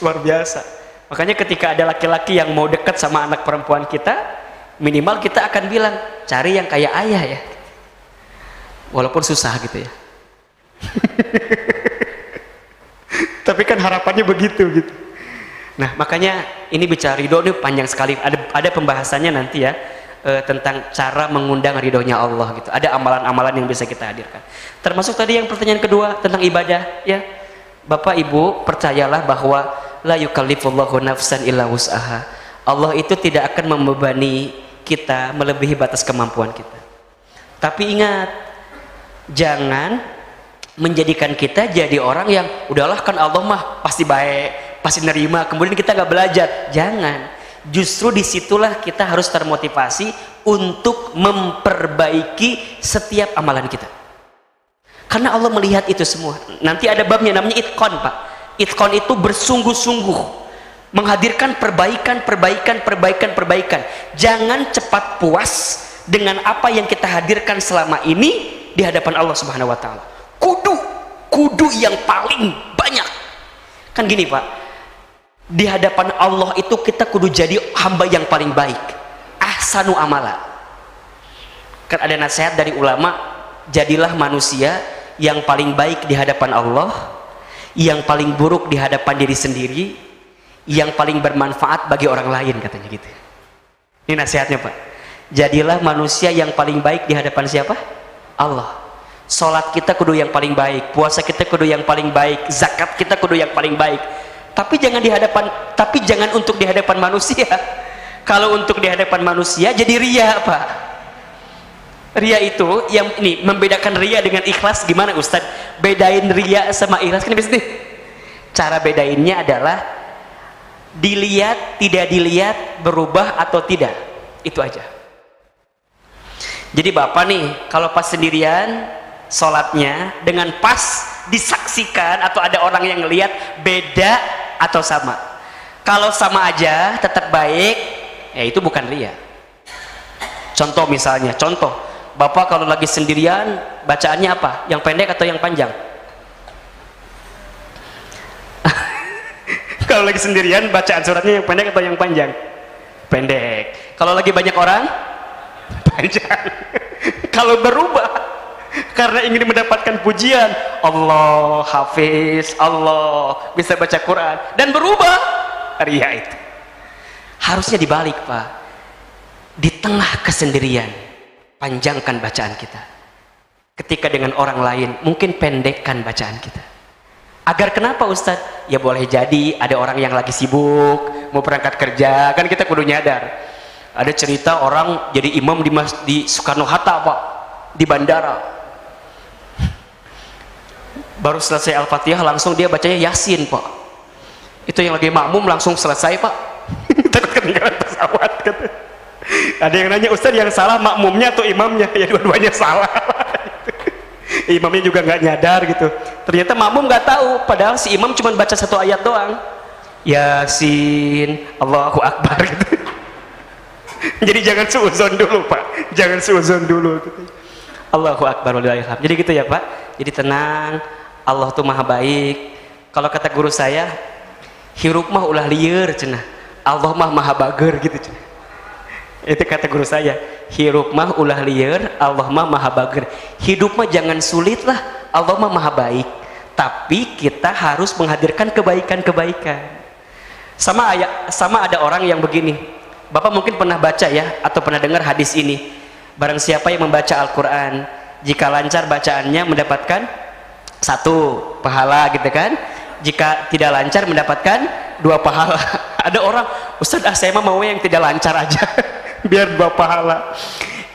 luar biasa. Makanya ketika ada laki-laki yang mau dekat sama anak perempuan kita, minimal kita akan bilang, cari yang kayak ayah ya. Walaupun susah gitu ya. Tapi kan harapannya begitu gitu. Nah makanya ini bicara ridho ini panjang sekali. Ada pembahasannya nanti ya, tentang cara mengundang ridhonya Allah gitu. Ada amalan-amalan yang bisa kita hadirkan. Termasuk tadi yang pertanyaan kedua tentang ibadah ya. Bapak Ibu percayalah bahwa la yukallifullahu nafsan illa wus'aha. Allah itu tidak akan membebani kita melebihi batas kemampuan kita. Tapi ingat, jangan menjadikan kita jadi orang yang udahlah kan Allah mah pasti baik, pasti nerima, kemudian kita nggak belajar. Jangan. Justru disitulah kita harus termotivasi untuk memperbaiki setiap amalan kita. Karena Allah melihat itu semua. Nanti ada babnya namanya itqon Pak. Itqon itu bersungguh-sungguh menghadirkan perbaikan. Jangan cepat puas dengan apa yang kita hadirkan selama ini di hadapan Allah Subhanahu wa taala. Kudu yang paling banyak. Kan gini Pak, di hadapan Allah itu kita kudu jadi hamba yang paling baik, ahsanu amala. Kan ada nasihat dari ulama, jadilah manusia yang paling baik di hadapan Allah, yang paling buruk di hadapan diri sendiri, yang paling bermanfaat bagi orang lain, katanya gitu. Ini nasihatnya Pak, jadilah manusia yang paling baik di hadapan siapa? Allah. Sholat kita kudu yang paling baik, puasa kita kudu yang paling baik, zakat kita kudu yang paling baik. Tapi jangan untuk di hadapan manusia. Kalau untuk di hadapan manusia jadi ria Pak. Ria itu yang ini membedakan ria dengan ikhlas gimana Ustadz? Bedain ria sama ikhlas kan biasanya. Cara bedainnya adalah dilihat, tidak dilihat, berubah atau tidak. Itu aja. Jadi Bapak nih kalau pas sendirian sholatnya dengan pas disaksikan atau ada orang yang lihat, beda atau sama? Kalau sama aja tetap baik, ya itu bukan ria. Contoh misalnya, Bapak kalau lagi sendirian bacaannya apa? Yang pendek atau yang panjang? Kalau lagi sendirian bacaan suratnya yang pendek atau yang panjang? Pendek. Kalau lagi banyak orang? Panjang. Kalau berubah karena ingin mendapatkan pujian, Allah hafiz, Allah bisa baca Quran, dan berubah, ria itu. Harusnya dibalik Pak. Di tengah kesendirian, panjangkan bacaan kita. Ketika dengan orang lain, mungkin pendekkan bacaan kita. Agar kenapa Ustadz? Ya boleh jadi ada orang yang lagi sibuk mau berangkat kerja, kan kita kudu nyadar. Ada cerita orang jadi imam di Soekarno-Hatta Pak, di bandara. Baru selesai Al-Fatihah langsung dia bacanya Yasin Pak. Itu yang lagi makmum langsung selesai Pak. Takut ketinggalan pesawat kata. Ada yang nanya, Ustadz yang salah makmumnya atau imamnya? Ya dua-duanya salah. Imamnya juga nggak nyadar gitu. Ternyata makmum nggak tahu, padahal si imam cuma baca 1 ayat doang. Yasin, Allahu Akbar gitu. Jadi jangan suuzon dulu Pak, jangan suuzon dulu gitu. Allahu Akbar walillahilhamd. Jadi gitu ya Pak. Jadi tenang, Allah tuh maha baik. Kalau kata guru saya, hirup mah ulah lieur cenah, Allah mah maha bager gitu cenah. Itu kata guru saya, hirup mah ulah lieur, Allah mah maha bager. Hidup mah jangan sulit lah, Allah mah maha baik. Tapi kita harus menghadirkan kebaikan-kebaikan. Sama ada orang yang begini, Bapak mungkin pernah baca ya, atau pernah dengar hadis ini. Barang siapa yang membaca Al-Quran, jika lancar bacaannya mendapatkan 1 pahala gitu kan, jika tidak lancar mendapatkan 2 pahala. Ada orang, Ustaz, saya mau yang tidak lancar aja biar 2 pahala.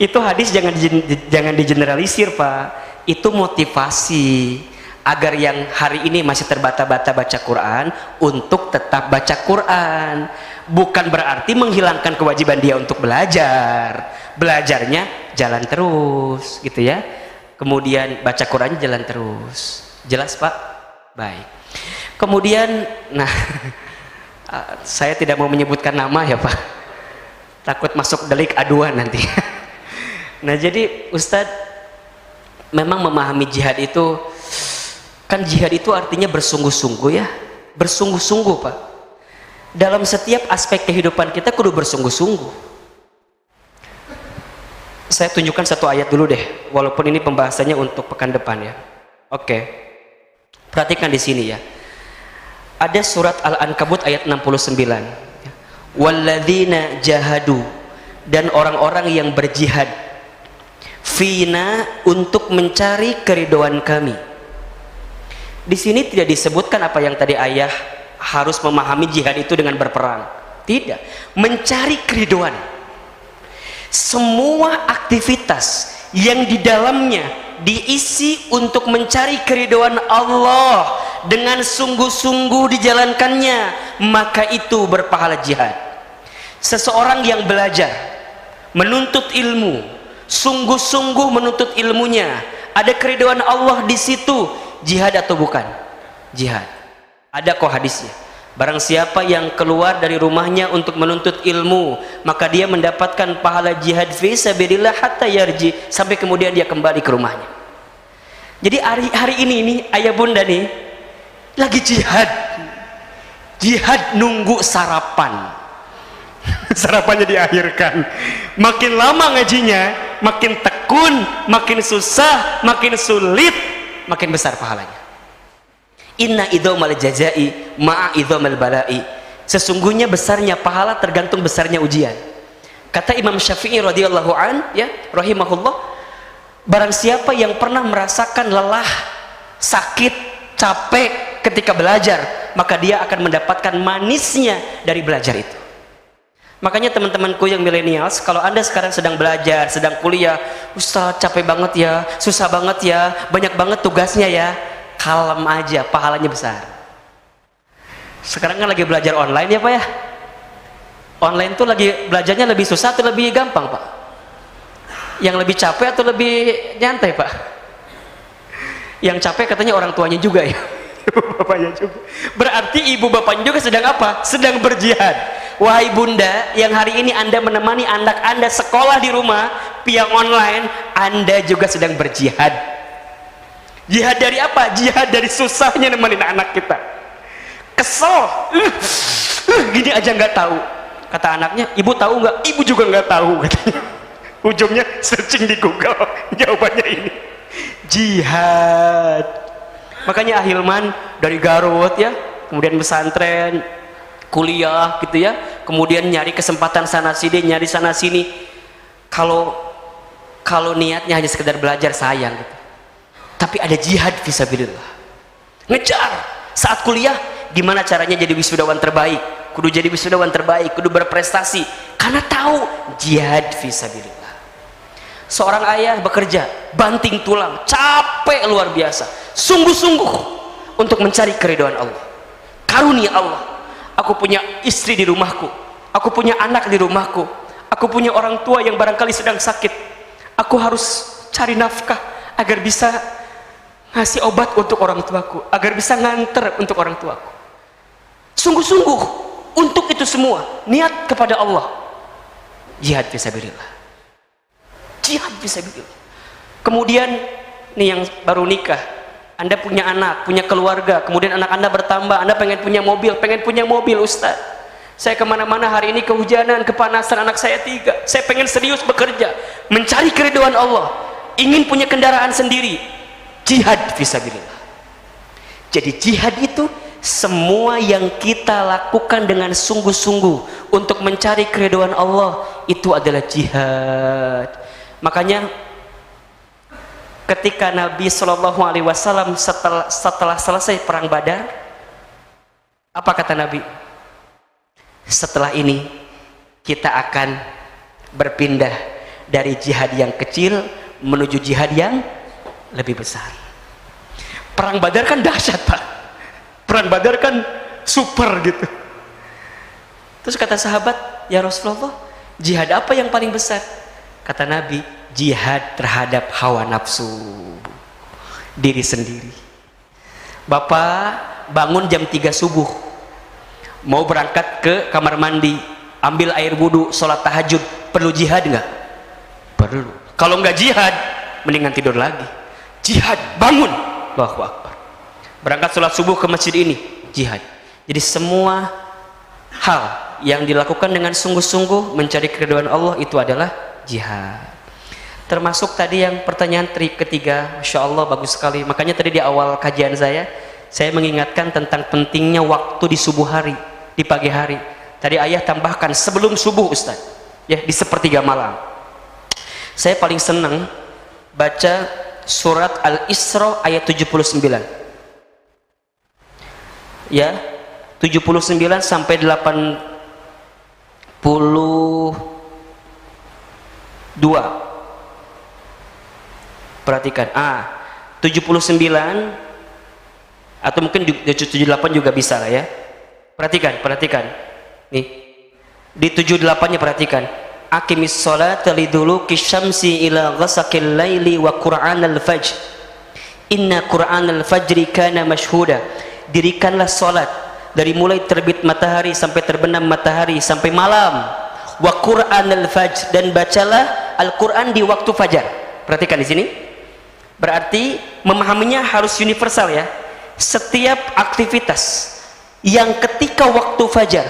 Itu hadis jangan digeneralisir, Pak. Itu motivasi agar yang hari ini masih terbata-bata baca Quran untuk tetap baca Quran. Bukan berarti menghilangkan kewajiban dia untuk belajar. Belajarnya jalan terus gitu ya. Kemudian baca Qurannya jalan terus. Jelas, Pak? Baik. Kemudian nah saya tidak mau menyebutkan nama ya, Pak. Takut masuk delik aduan nanti. Nah, jadi Ustadz memang memahami jihad itu, kan jihad itu artinya bersungguh-sungguh ya, bersungguh-sungguh, Pak. Dalam setiap aspek kehidupan kita kudu bersungguh-sungguh. Saya tunjukkan satu ayat dulu deh, walaupun ini pembahasannya untuk pekan depan ya. Oke, perhatikan di sini ya. Ada surat Al-Ankabut ayat 69. Walladzina jahadu, dan orang-orang yang berjihad fina, untuk mencari keridhaan kami. Di sini tidak disebutkan apa yang tadi ayah harus memahami jihad itu dengan berperang. Tidak, mencari keridhaan. Semua aktivitas yang di dalamnya diisi untuk mencari keridhaan Allah dengan sungguh-sungguh dijalankannya, maka itu berpahala jihad. Seseorang yang belajar, menuntut ilmu, sungguh-sungguh menuntut ilmunya, ada keridhaan Allah di situ, jihad atau bukan? Jihad. Ada kok hadisnya. Barang siapa yang keluar dari rumahnya untuk menuntut ilmu, maka dia mendapatkan pahala jihad fi sabilillah hatta yarji, sampai kemudian dia kembali ke rumahnya. Jadi hari ini nih ayah bunda nih lagi jihad. Jihad nunggu sarapan. Sarapannya diakhirkan. Makin lama ngajinya, makin tekun, makin susah, makin sulit, makin besar pahalanya. Inna idhomal jazai ma'a idhomal balai. Sesungguhnya besarnya pahala tergantung besarnya ujian. Kata Imam Syafi'i radhiyallahu an, ya, rahimahullah, barang siapa yang pernah merasakan lelah, sakit, capek ketika belajar, maka dia akan mendapatkan manisnya dari belajar itu. Makanya teman-temanku yang milenials, kalau anda sekarang sedang belajar, sedang kuliah, Ustaz capek banget ya, susah banget ya, banyak banget tugasnya ya, kalem aja, pahalanya besar. Sekarang kan lagi belajar online ya Pak ya. Online tuh lagi belajarnya lebih susah atau lebih gampang Pak? Yang lebih capek atau lebih nyantai Pak? Yang capek katanya orang tuanya juga ya. Bapaknya juga. Berarti ibu bapaknya juga sedang apa? Sedang berjihad. Wahai bunda yang hari ini anda menemani anak anda sekolah di rumah via online, anda juga sedang berjihad. Jihad dari apa? Jihad dari susahnya nemenin anak kita. Kesel, gini aja nggak tahu. Kata anaknya, ibu tahu nggak? Ibu juga nggak tahu. Katanya. Ujungnya searching di Google, jawabannya ini. Jihad. Makanya Ahilman dari Garut ya, kemudian pesantren, kuliah gitu ya, kemudian nyari kesempatan sana sini, nyari sana sini. Kalau niatnya hanya sekedar belajar sayang gitu. Tapi ada jihad fisabilillah. Ngejar saat kuliah, gimana caranya jadi wisudawan terbaik? Kudu jadi wisudawan terbaik, kudu berprestasi karena tahu jihad fisabilillah. Seorang ayah bekerja banting tulang, capek luar biasa, sungguh-sungguh untuk mencari keridhaan Allah, karunia Allah. Aku punya istri di rumahku, aku punya anak di rumahku, aku punya orang tua yang barangkali sedang sakit, aku harus cari nafkah agar bisa ngasih obat untuk orang tuaku, agar bisa nganter untuk orang tuaku. Sungguh-sungguh untuk itu semua, niat kepada Allah. Jihad fisabilillah. Jihad fisabilillah. Kemudian nih yang baru nikah, anda punya anak, punya keluarga, kemudian anak anda bertambah, anda pengen punya mobil Ustaz. Saya kemana-mana hari ini kehujanan, kepanasan, anak saya 3, saya pengen serius bekerja, mencari keridhaan Allah, ingin punya kendaraan sendiri. Jihad fisabilillah. Jadi jihad itu semua yang kita lakukan dengan sungguh-sungguh untuk mencari keridhaan Allah, itu adalah jihad. Makanya ketika Nabi SAW setelah selesai perang Badar, Apa kata Nabi? Setelah ini kita akan berpindah dari jihad yang kecil menuju jihad yang lebih besar. Perang Badar kan dahsyat, Pak. Perang Badar kan super gitu. Terus kata sahabat, ya Rasulullah, jihad apa yang paling besar? Kata Nabi, jihad terhadap hawa nafsu diri sendiri. Bapak bangun jam 3 subuh, mau berangkat ke kamar mandi, ambil air wudhu, sholat tahajud, perlu jihad nggak? Perlu. Kalau nggak jihad, mendingan tidur lagi. Jihad, bangun, Allahu Akbar. Berangkat sholat subuh ke masjid ini, jihad. Jadi semua hal yang dilakukan dengan sungguh-sungguh mencari keridhaan Allah itu adalah jihad. Termasuk tadi yang pertanyaan ketiga, Masya Allah bagus sekali. Makanya tadi di awal kajian saya mengingatkan tentang pentingnya waktu di subuh hari, di pagi hari. Tadi ayah tambahkan sebelum subuh, Ustaz, ya, di sepertiga malam. Saya paling senang baca surat Al-Isra ayat 79, ya, 79 sampai 82. Perhatikan, 79 atau mungkin 78 juga bisa lah ya. Perhatikan nih, di 78-nya perhatikan, aqimis sholata liduluki syamsi ila ghasaqil laili wa qur'anal fajr inna qur'anal fajri kana mashhuda. Dirikanlah salat dari mulai terbit matahari sampai terbenam matahari sampai malam, wa qur'anal fajr, dan bacalah Al-Qur'an di waktu fajar. Perhatikan di sini, berarti memahaminya harus universal ya. Setiap aktivitas yang ketika waktu fajar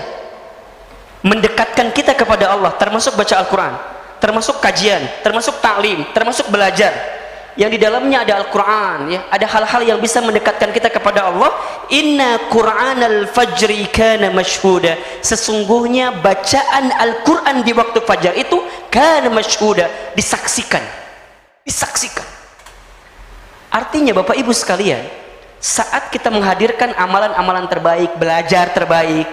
mendekatkan kita kepada Allah, termasuk baca Al-Quran, termasuk kajian, termasuk ta'lim, termasuk belajar yang di dalamnya ada Al-Quran ya, ada hal-hal yang bisa mendekatkan kita kepada Allah. Inna Qur'anal fajri kana mashhuda, sesungguhnya bacaan Al-Quran di waktu fajar itu kana mashhuda, disaksikan. Artinya Bapak Ibu sekalian, saat kita menghadirkan amalan-amalan terbaik, belajar terbaik,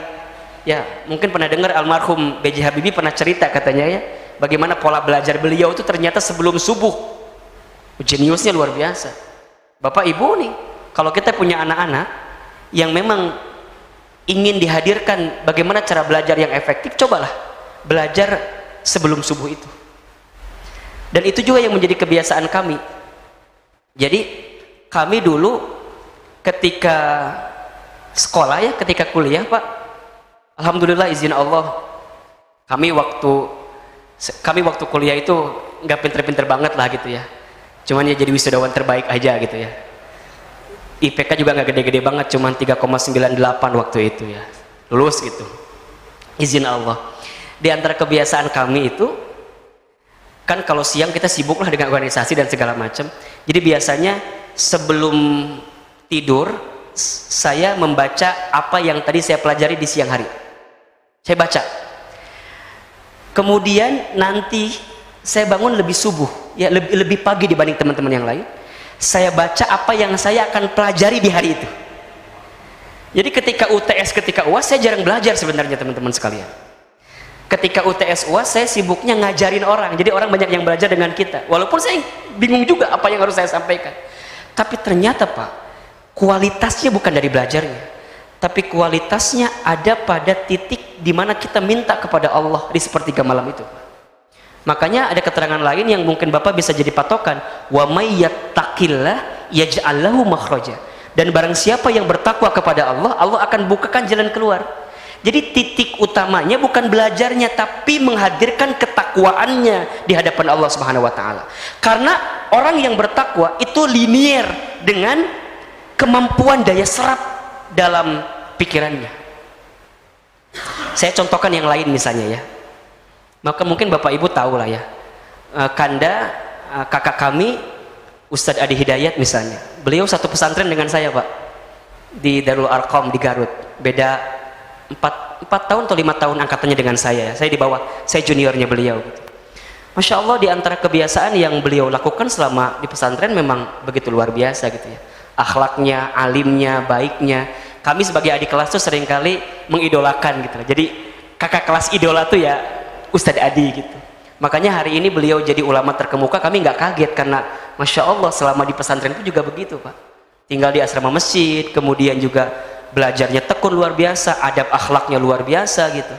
ya, mungkin pernah dengar almarhum B.J. Habibie pernah cerita katanya ya, bagaimana pola belajar beliau itu ternyata sebelum subuh. Jeniusnya luar biasa. Bapak Ibu nih, kalau kita punya anak-anak yang memang ingin dihadirkan bagaimana cara belajar yang efektif, cobalah belajar sebelum subuh itu. Dan itu juga yang menjadi kebiasaan kami. Jadi kami dulu ketika sekolah ya, ketika kuliah Pak, alhamdulillah izin Allah, kami waktu kuliah itu nggak pinter-pinter banget lah gitu ya, cuman ya jadi wisudawan terbaik aja gitu ya. IPK juga nggak gede-gede banget, cuman 3,98 waktu itu ya, lulus gitu, izin Allah. Di antara kebiasaan kami itu kan kalau siang kita sibuk lah dengan organisasi dan segala macam, jadi biasanya sebelum tidur saya membaca apa yang tadi saya pelajari di siang hari, saya baca. Kemudian nanti saya bangun lebih subuh ya, lebih pagi dibanding teman-teman yang lain, saya baca apa yang saya akan pelajari di hari itu. Jadi ketika UTS, ketika UAS saya jarang belajar sebenarnya teman-teman sekalian. Ketika UTS UAS saya sibuknya ngajarin orang, jadi orang banyak yang belajar dengan kita, walaupun saya bingung juga apa yang harus saya sampaikan. Tapi ternyata Pak, kualitasnya bukan dari belajarnya, tapi kualitasnya ada pada titik di mana kita minta kepada Allah di sepertiga malam itu. Makanya ada keterangan lain yang mungkin Bapak bisa jadi patokan, wa may yattaqillah yaj'al lahu makhraja, dan barang siapa yang bertakwa kepada Allah, Allah akan bukakan jalan keluar. Jadi titik utamanya bukan belajarnya, tapi menghadirkan ketakwaannya di hadapan Allah Subhanahu wa taala. Karena orang yang bertakwa itu linier dengan kemampuan daya serap dalam pikirannya. Saya contohkan yang lain misalnya ya. Maka mungkin Bapak Ibu tahu lah ya. Kanda kakak kami Ustadz Adi Hidayat misalnya. Beliau satu pesantren dengan saya Pak, di Darul Arqam di Garut. Beda 4 tahun atau 5 tahun angkatannya dengan saya. Saya di bawah, saya juniornya beliau gitu. Masya Allah, di antara kebiasaan yang beliau lakukan selama di pesantren memang begitu luar biasa gitu ya. Akhlaknya, alimnya, baiknya. kami sebagai adik kelas tuh seringkali mengidolakan gitu. Jadi kakak kelas idola tuh ya Ustadz Adi gitu. Makanya hari ini beliau jadi ulama terkemuka, kami nggak kaget karena Masya Allah selama di pesantren itu juga begitu Pak. Tinggal di asrama masjid, kemudian juga belajarnya tekun luar biasa, adab akhlaknya luar biasa gitu.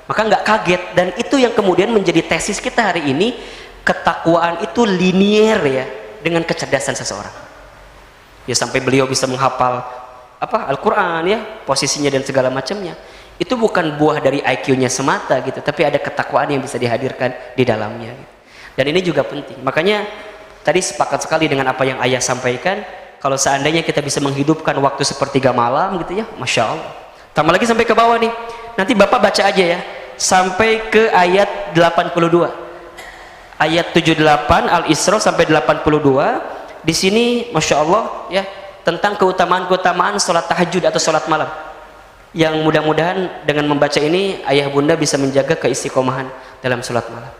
Maka nggak kaget, dan itu yang kemudian menjadi tesis kita hari ini. Ketakwaan itu linier ya dengan kecerdasan seseorang. Ya sampai beliau bisa menghafal Al-Quran ya, posisinya dan segala macamnya. Itu bukan buah dari IQ-nya semata gitu, tapi ada ketakwaan yang bisa dihadirkan di dalamnya gitu. Dan ini juga penting. Makanya tadi sepakat sekali dengan apa yang ayah sampaikan. Kalau seandainya kita bisa menghidupkan waktu sepertiga malam gitu ya, Masya Allah. Tambah lagi sampai ke bawah nih, nanti Bapak baca aja ya sampai ke ayat 82, ayat 78 Al-Isra sampai 82. Di sini Masya Allah ya, tentang keutamaan sholat tahajud atau sholat malam, yang mudah-mudahan dengan membaca ini ayah bunda bisa menjaga keistiqomahan dalam sholat malam.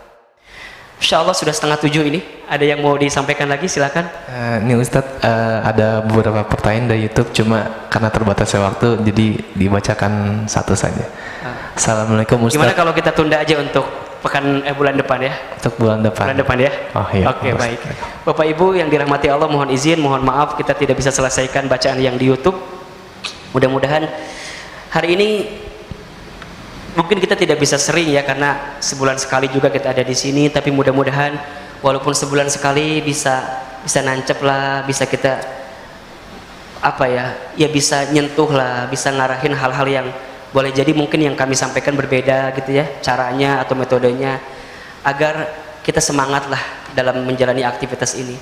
Insya Allah sudah 6:30 ini. Ada yang mau disampaikan lagi? Silakan. Ini Ustadz, ada beberapa pertanyaan dari YouTube, cuma karena terbatasnya waktu jadi dibacakan satu saja. Assalamualaikum Ustadz. Gimana kalau kita tunda aja untuk bulan depan ya? Untuk bulan depan. Bulan depan ya? Oh iya. Oke, baik. Bapak Ibu yang dirahmati Allah, mohon izin, mohon maaf kita tidak bisa selesaikan bacaan yang di YouTube. Mudah-mudahan hari ini mungkin kita tidak bisa sering ya, karena sebulan sekali juga kita ada di sini, tapi mudah-mudahan walaupun sebulan sekali bisa nancep lah, bisa kita bisa nyentuh lah, bisa ngarahin hal-hal yang boleh jadi mungkin yang kami sampaikan berbeda gitu ya, caranya atau metodenya, agar kita semangat lah dalam menjalani aktivitas ini.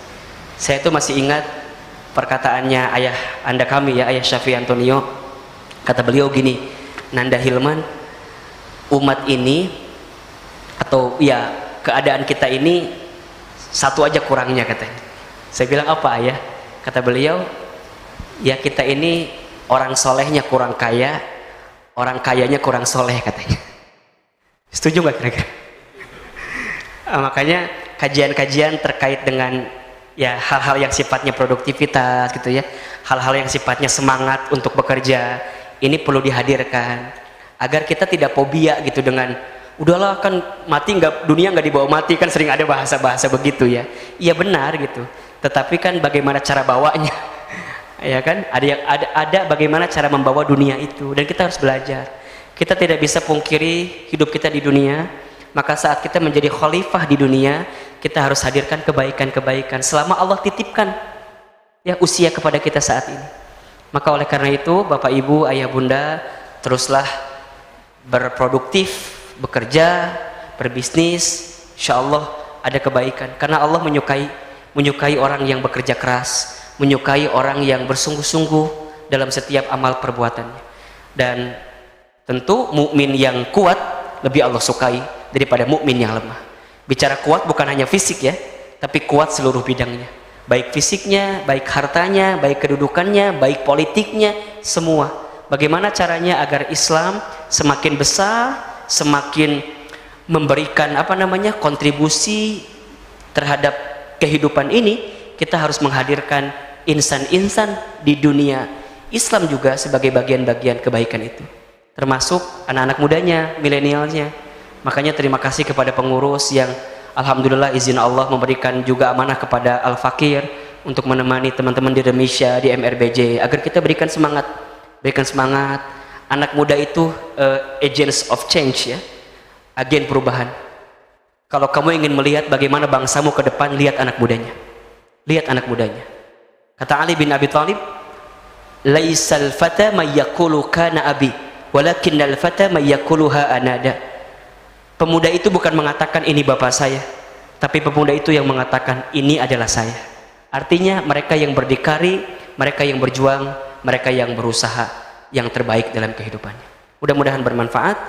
Saya tuh masih ingat perkataannya ayah anda kami ya, Ayah Syafi'i Antonio. Kata beliau gini, Nanda Hilman, umat ini atau ya keadaan kita ini satu aja kurangnya katanya. Saya bilang apa ayah? Kata beliau, ya kita ini orang solehnya kurang kaya, orang kayanya kurang soleh katanya. Setuju nggak kira-kira? Makanya kajian-kajian terkait dengan ya hal-hal yang sifatnya produktivitas gitu ya, hal-hal yang sifatnya semangat untuk bekerja, ini perlu dihadirkan agar kita tidak fobia gitu dengan udahlah kan mati nggak, dunia nggak dibawa mati, kan sering ada bahasa-bahasa begitu ya. Iya benar gitu, tetapi kan bagaimana cara bawanya ya kan, ada bagaimana cara membawa dunia itu, dan kita harus belajar. Kita tidak bisa pungkiri hidup kita di dunia, maka saat kita menjadi khalifah di dunia, kita harus hadirkan kebaikan-kebaikan selama Allah titipkan ya usia kepada kita saat ini. Maka oleh karena itu Bapak Ibu, Ayah Bunda, teruslah berproduktif, bekerja, berbisnis, insya Allah ada kebaikan, karena Allah menyukai orang yang bekerja keras, menyukai orang yang bersungguh-sungguh dalam setiap amal perbuatannya. Dan tentu mukmin yang kuat lebih Allah sukai daripada mukmin yang lemah. Bicara kuat bukan hanya fisik ya, tapi kuat seluruh bidangnya, baik fisiknya, baik hartanya, baik kedudukannya, baik politiknya, semua. Bagaimana caranya agar Islam semakin besar, semakin memberikan kontribusi terhadap kehidupan ini. Kita harus menghadirkan insan-insan di dunia Islam juga sebagai bagian-bagian kebaikan itu, termasuk anak-anak mudanya, milenialnya. Makanya terima kasih kepada pengurus yang alhamdulillah izin Allah memberikan juga amanah kepada Al-Fakir untuk menemani teman-teman di Indonesia di MRBJ, agar kita berikan semangat. Anak muda itu agents of change ya, agen perubahan. Kalau kamu ingin melihat bagaimana bangsamu ke depan, lihat anak mudanya. Lihat anak mudanya. Kata Ali bin Abi Thalib, laisal fata may yaqulu kana abi, walakinnal fata may yaquluha anada. Pemuda itu bukan mengatakan ini bapak saya, tapi pemuda itu yang mengatakan ini adalah saya. Artinya mereka yang berdikari, mereka yang berjuang, mereka yang berusaha yang terbaik dalam kehidupannya. Mudah-mudahan bermanfaat.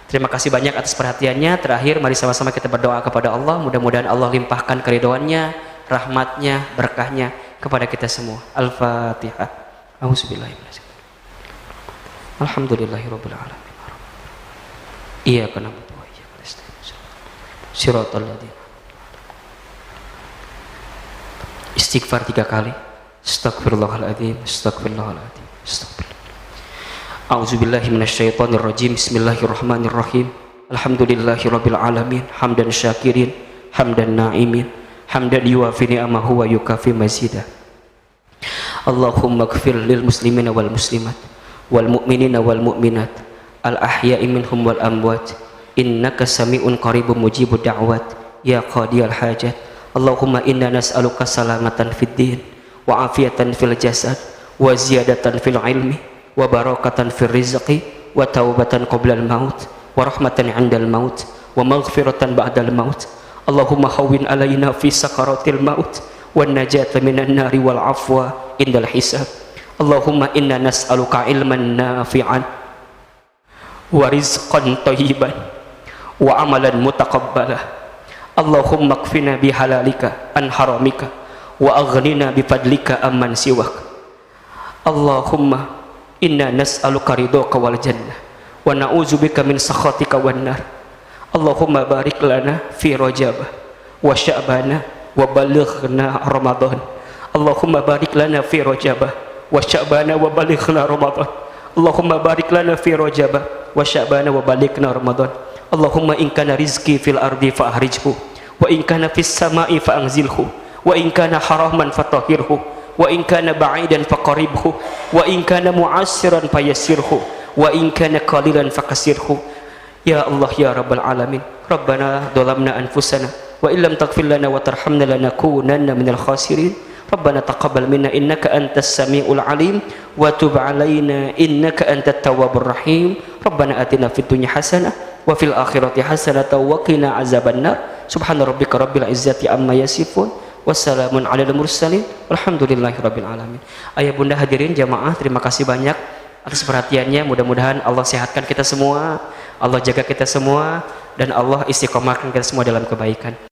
Terima kasih banyak atas perhatiannya. Terakhir mari sama-sama kita berdoa kepada Allah, mudah-mudahan Allah limpahkan keridhoannya, rahmatnya, berkahnya kepada kita semua. Al-Fatihah. Auzubillahi. Alhamdulillahirabbil alamin. Iyyaka na'budu wa iyyaka nasta'in. Shiratal ladzina. Istighfar 3 kali. Astagfirullahaladzim, astagfirullahaladzim, astagfirullah. A'udzubillahi minasyaitonirrajim. Bismillahirrahmanirrahim. Alhamdulillahirabbil alamin, hamdan syakirin, hamdan na'imin, hamdan yuwafi ni'amahu wa yukafi mazidah. Allahumma ighfir lil muslimina wal muslimat wal mu'minina wal mu'minat al ahya'i minhum wal amwat innaka sami'un qaribun mujibud da'wat ya qadiyal hajat. Allahumma inna nas'aluka salamatan fid din wa afiyatan fil jasad wa ziyadatan fil ilmi wa barakatan fil rizqi wa taubatan qabla al maut wa rahmatan 'inda al maut wa maghfiratan ba'da al maut. Allahumma hawwin alaina fi sakaratil maut wan najata minan nari wal afwa indal hisab. Allahumma inna nas'aluka ilman nafi'an wa rizqan thayyiban wa amalan mutaqabbala. Allahumma kfina bihalalika an haramika wa aghnina bifadlika amman siwak. Allahumma inna nas'aluka ridhaka wal jannah wa na'udzubika min sakhatika wan nar. Allahumma barik lana fi Rajab wa Sya'bana wa balighna Ramadan. Allahumma barik lana fi Rajab wa Sya'bana wa balighna Ramadan. Allahumma barik lana fi Rajab wa Sya'bana wa balighna Ramadan. Allahumma in kana rizqi fil ardi fa ahrijhu wa in kana fis sama'i fa anzilhu wa in kana haraman fatahhirhu wa in kana ba'idan faqaribhu wa in kana mu'assiran fayassirhu wa in kana qalilan fakasirhu. Ya Allah ya Rabbal alamin, Rabbana dhalamna anfusana wa illam taghfir lana wa tarhamna lanakunanna minal khasirin. Rabbana taqabbal minna innaka antas samiul alim wa tub alaina innaka antat tawwabur rahim. Rabbana atina fid dunya hasanah wa fil akhirati hasanah wa qina azabannar. Subhana rabbika rabbil izzati amma yasifun wassalamun alal mursalin walhamdulillahi rabbil alamin. Ayah bunda hadirin jamaah, terima kasih banyak atas perhatiannya. Mudah-mudahan Allah sehatkan kita semua, Allah jaga kita semua, dan Allah istiqomahkan kita semua dalam kebaikan.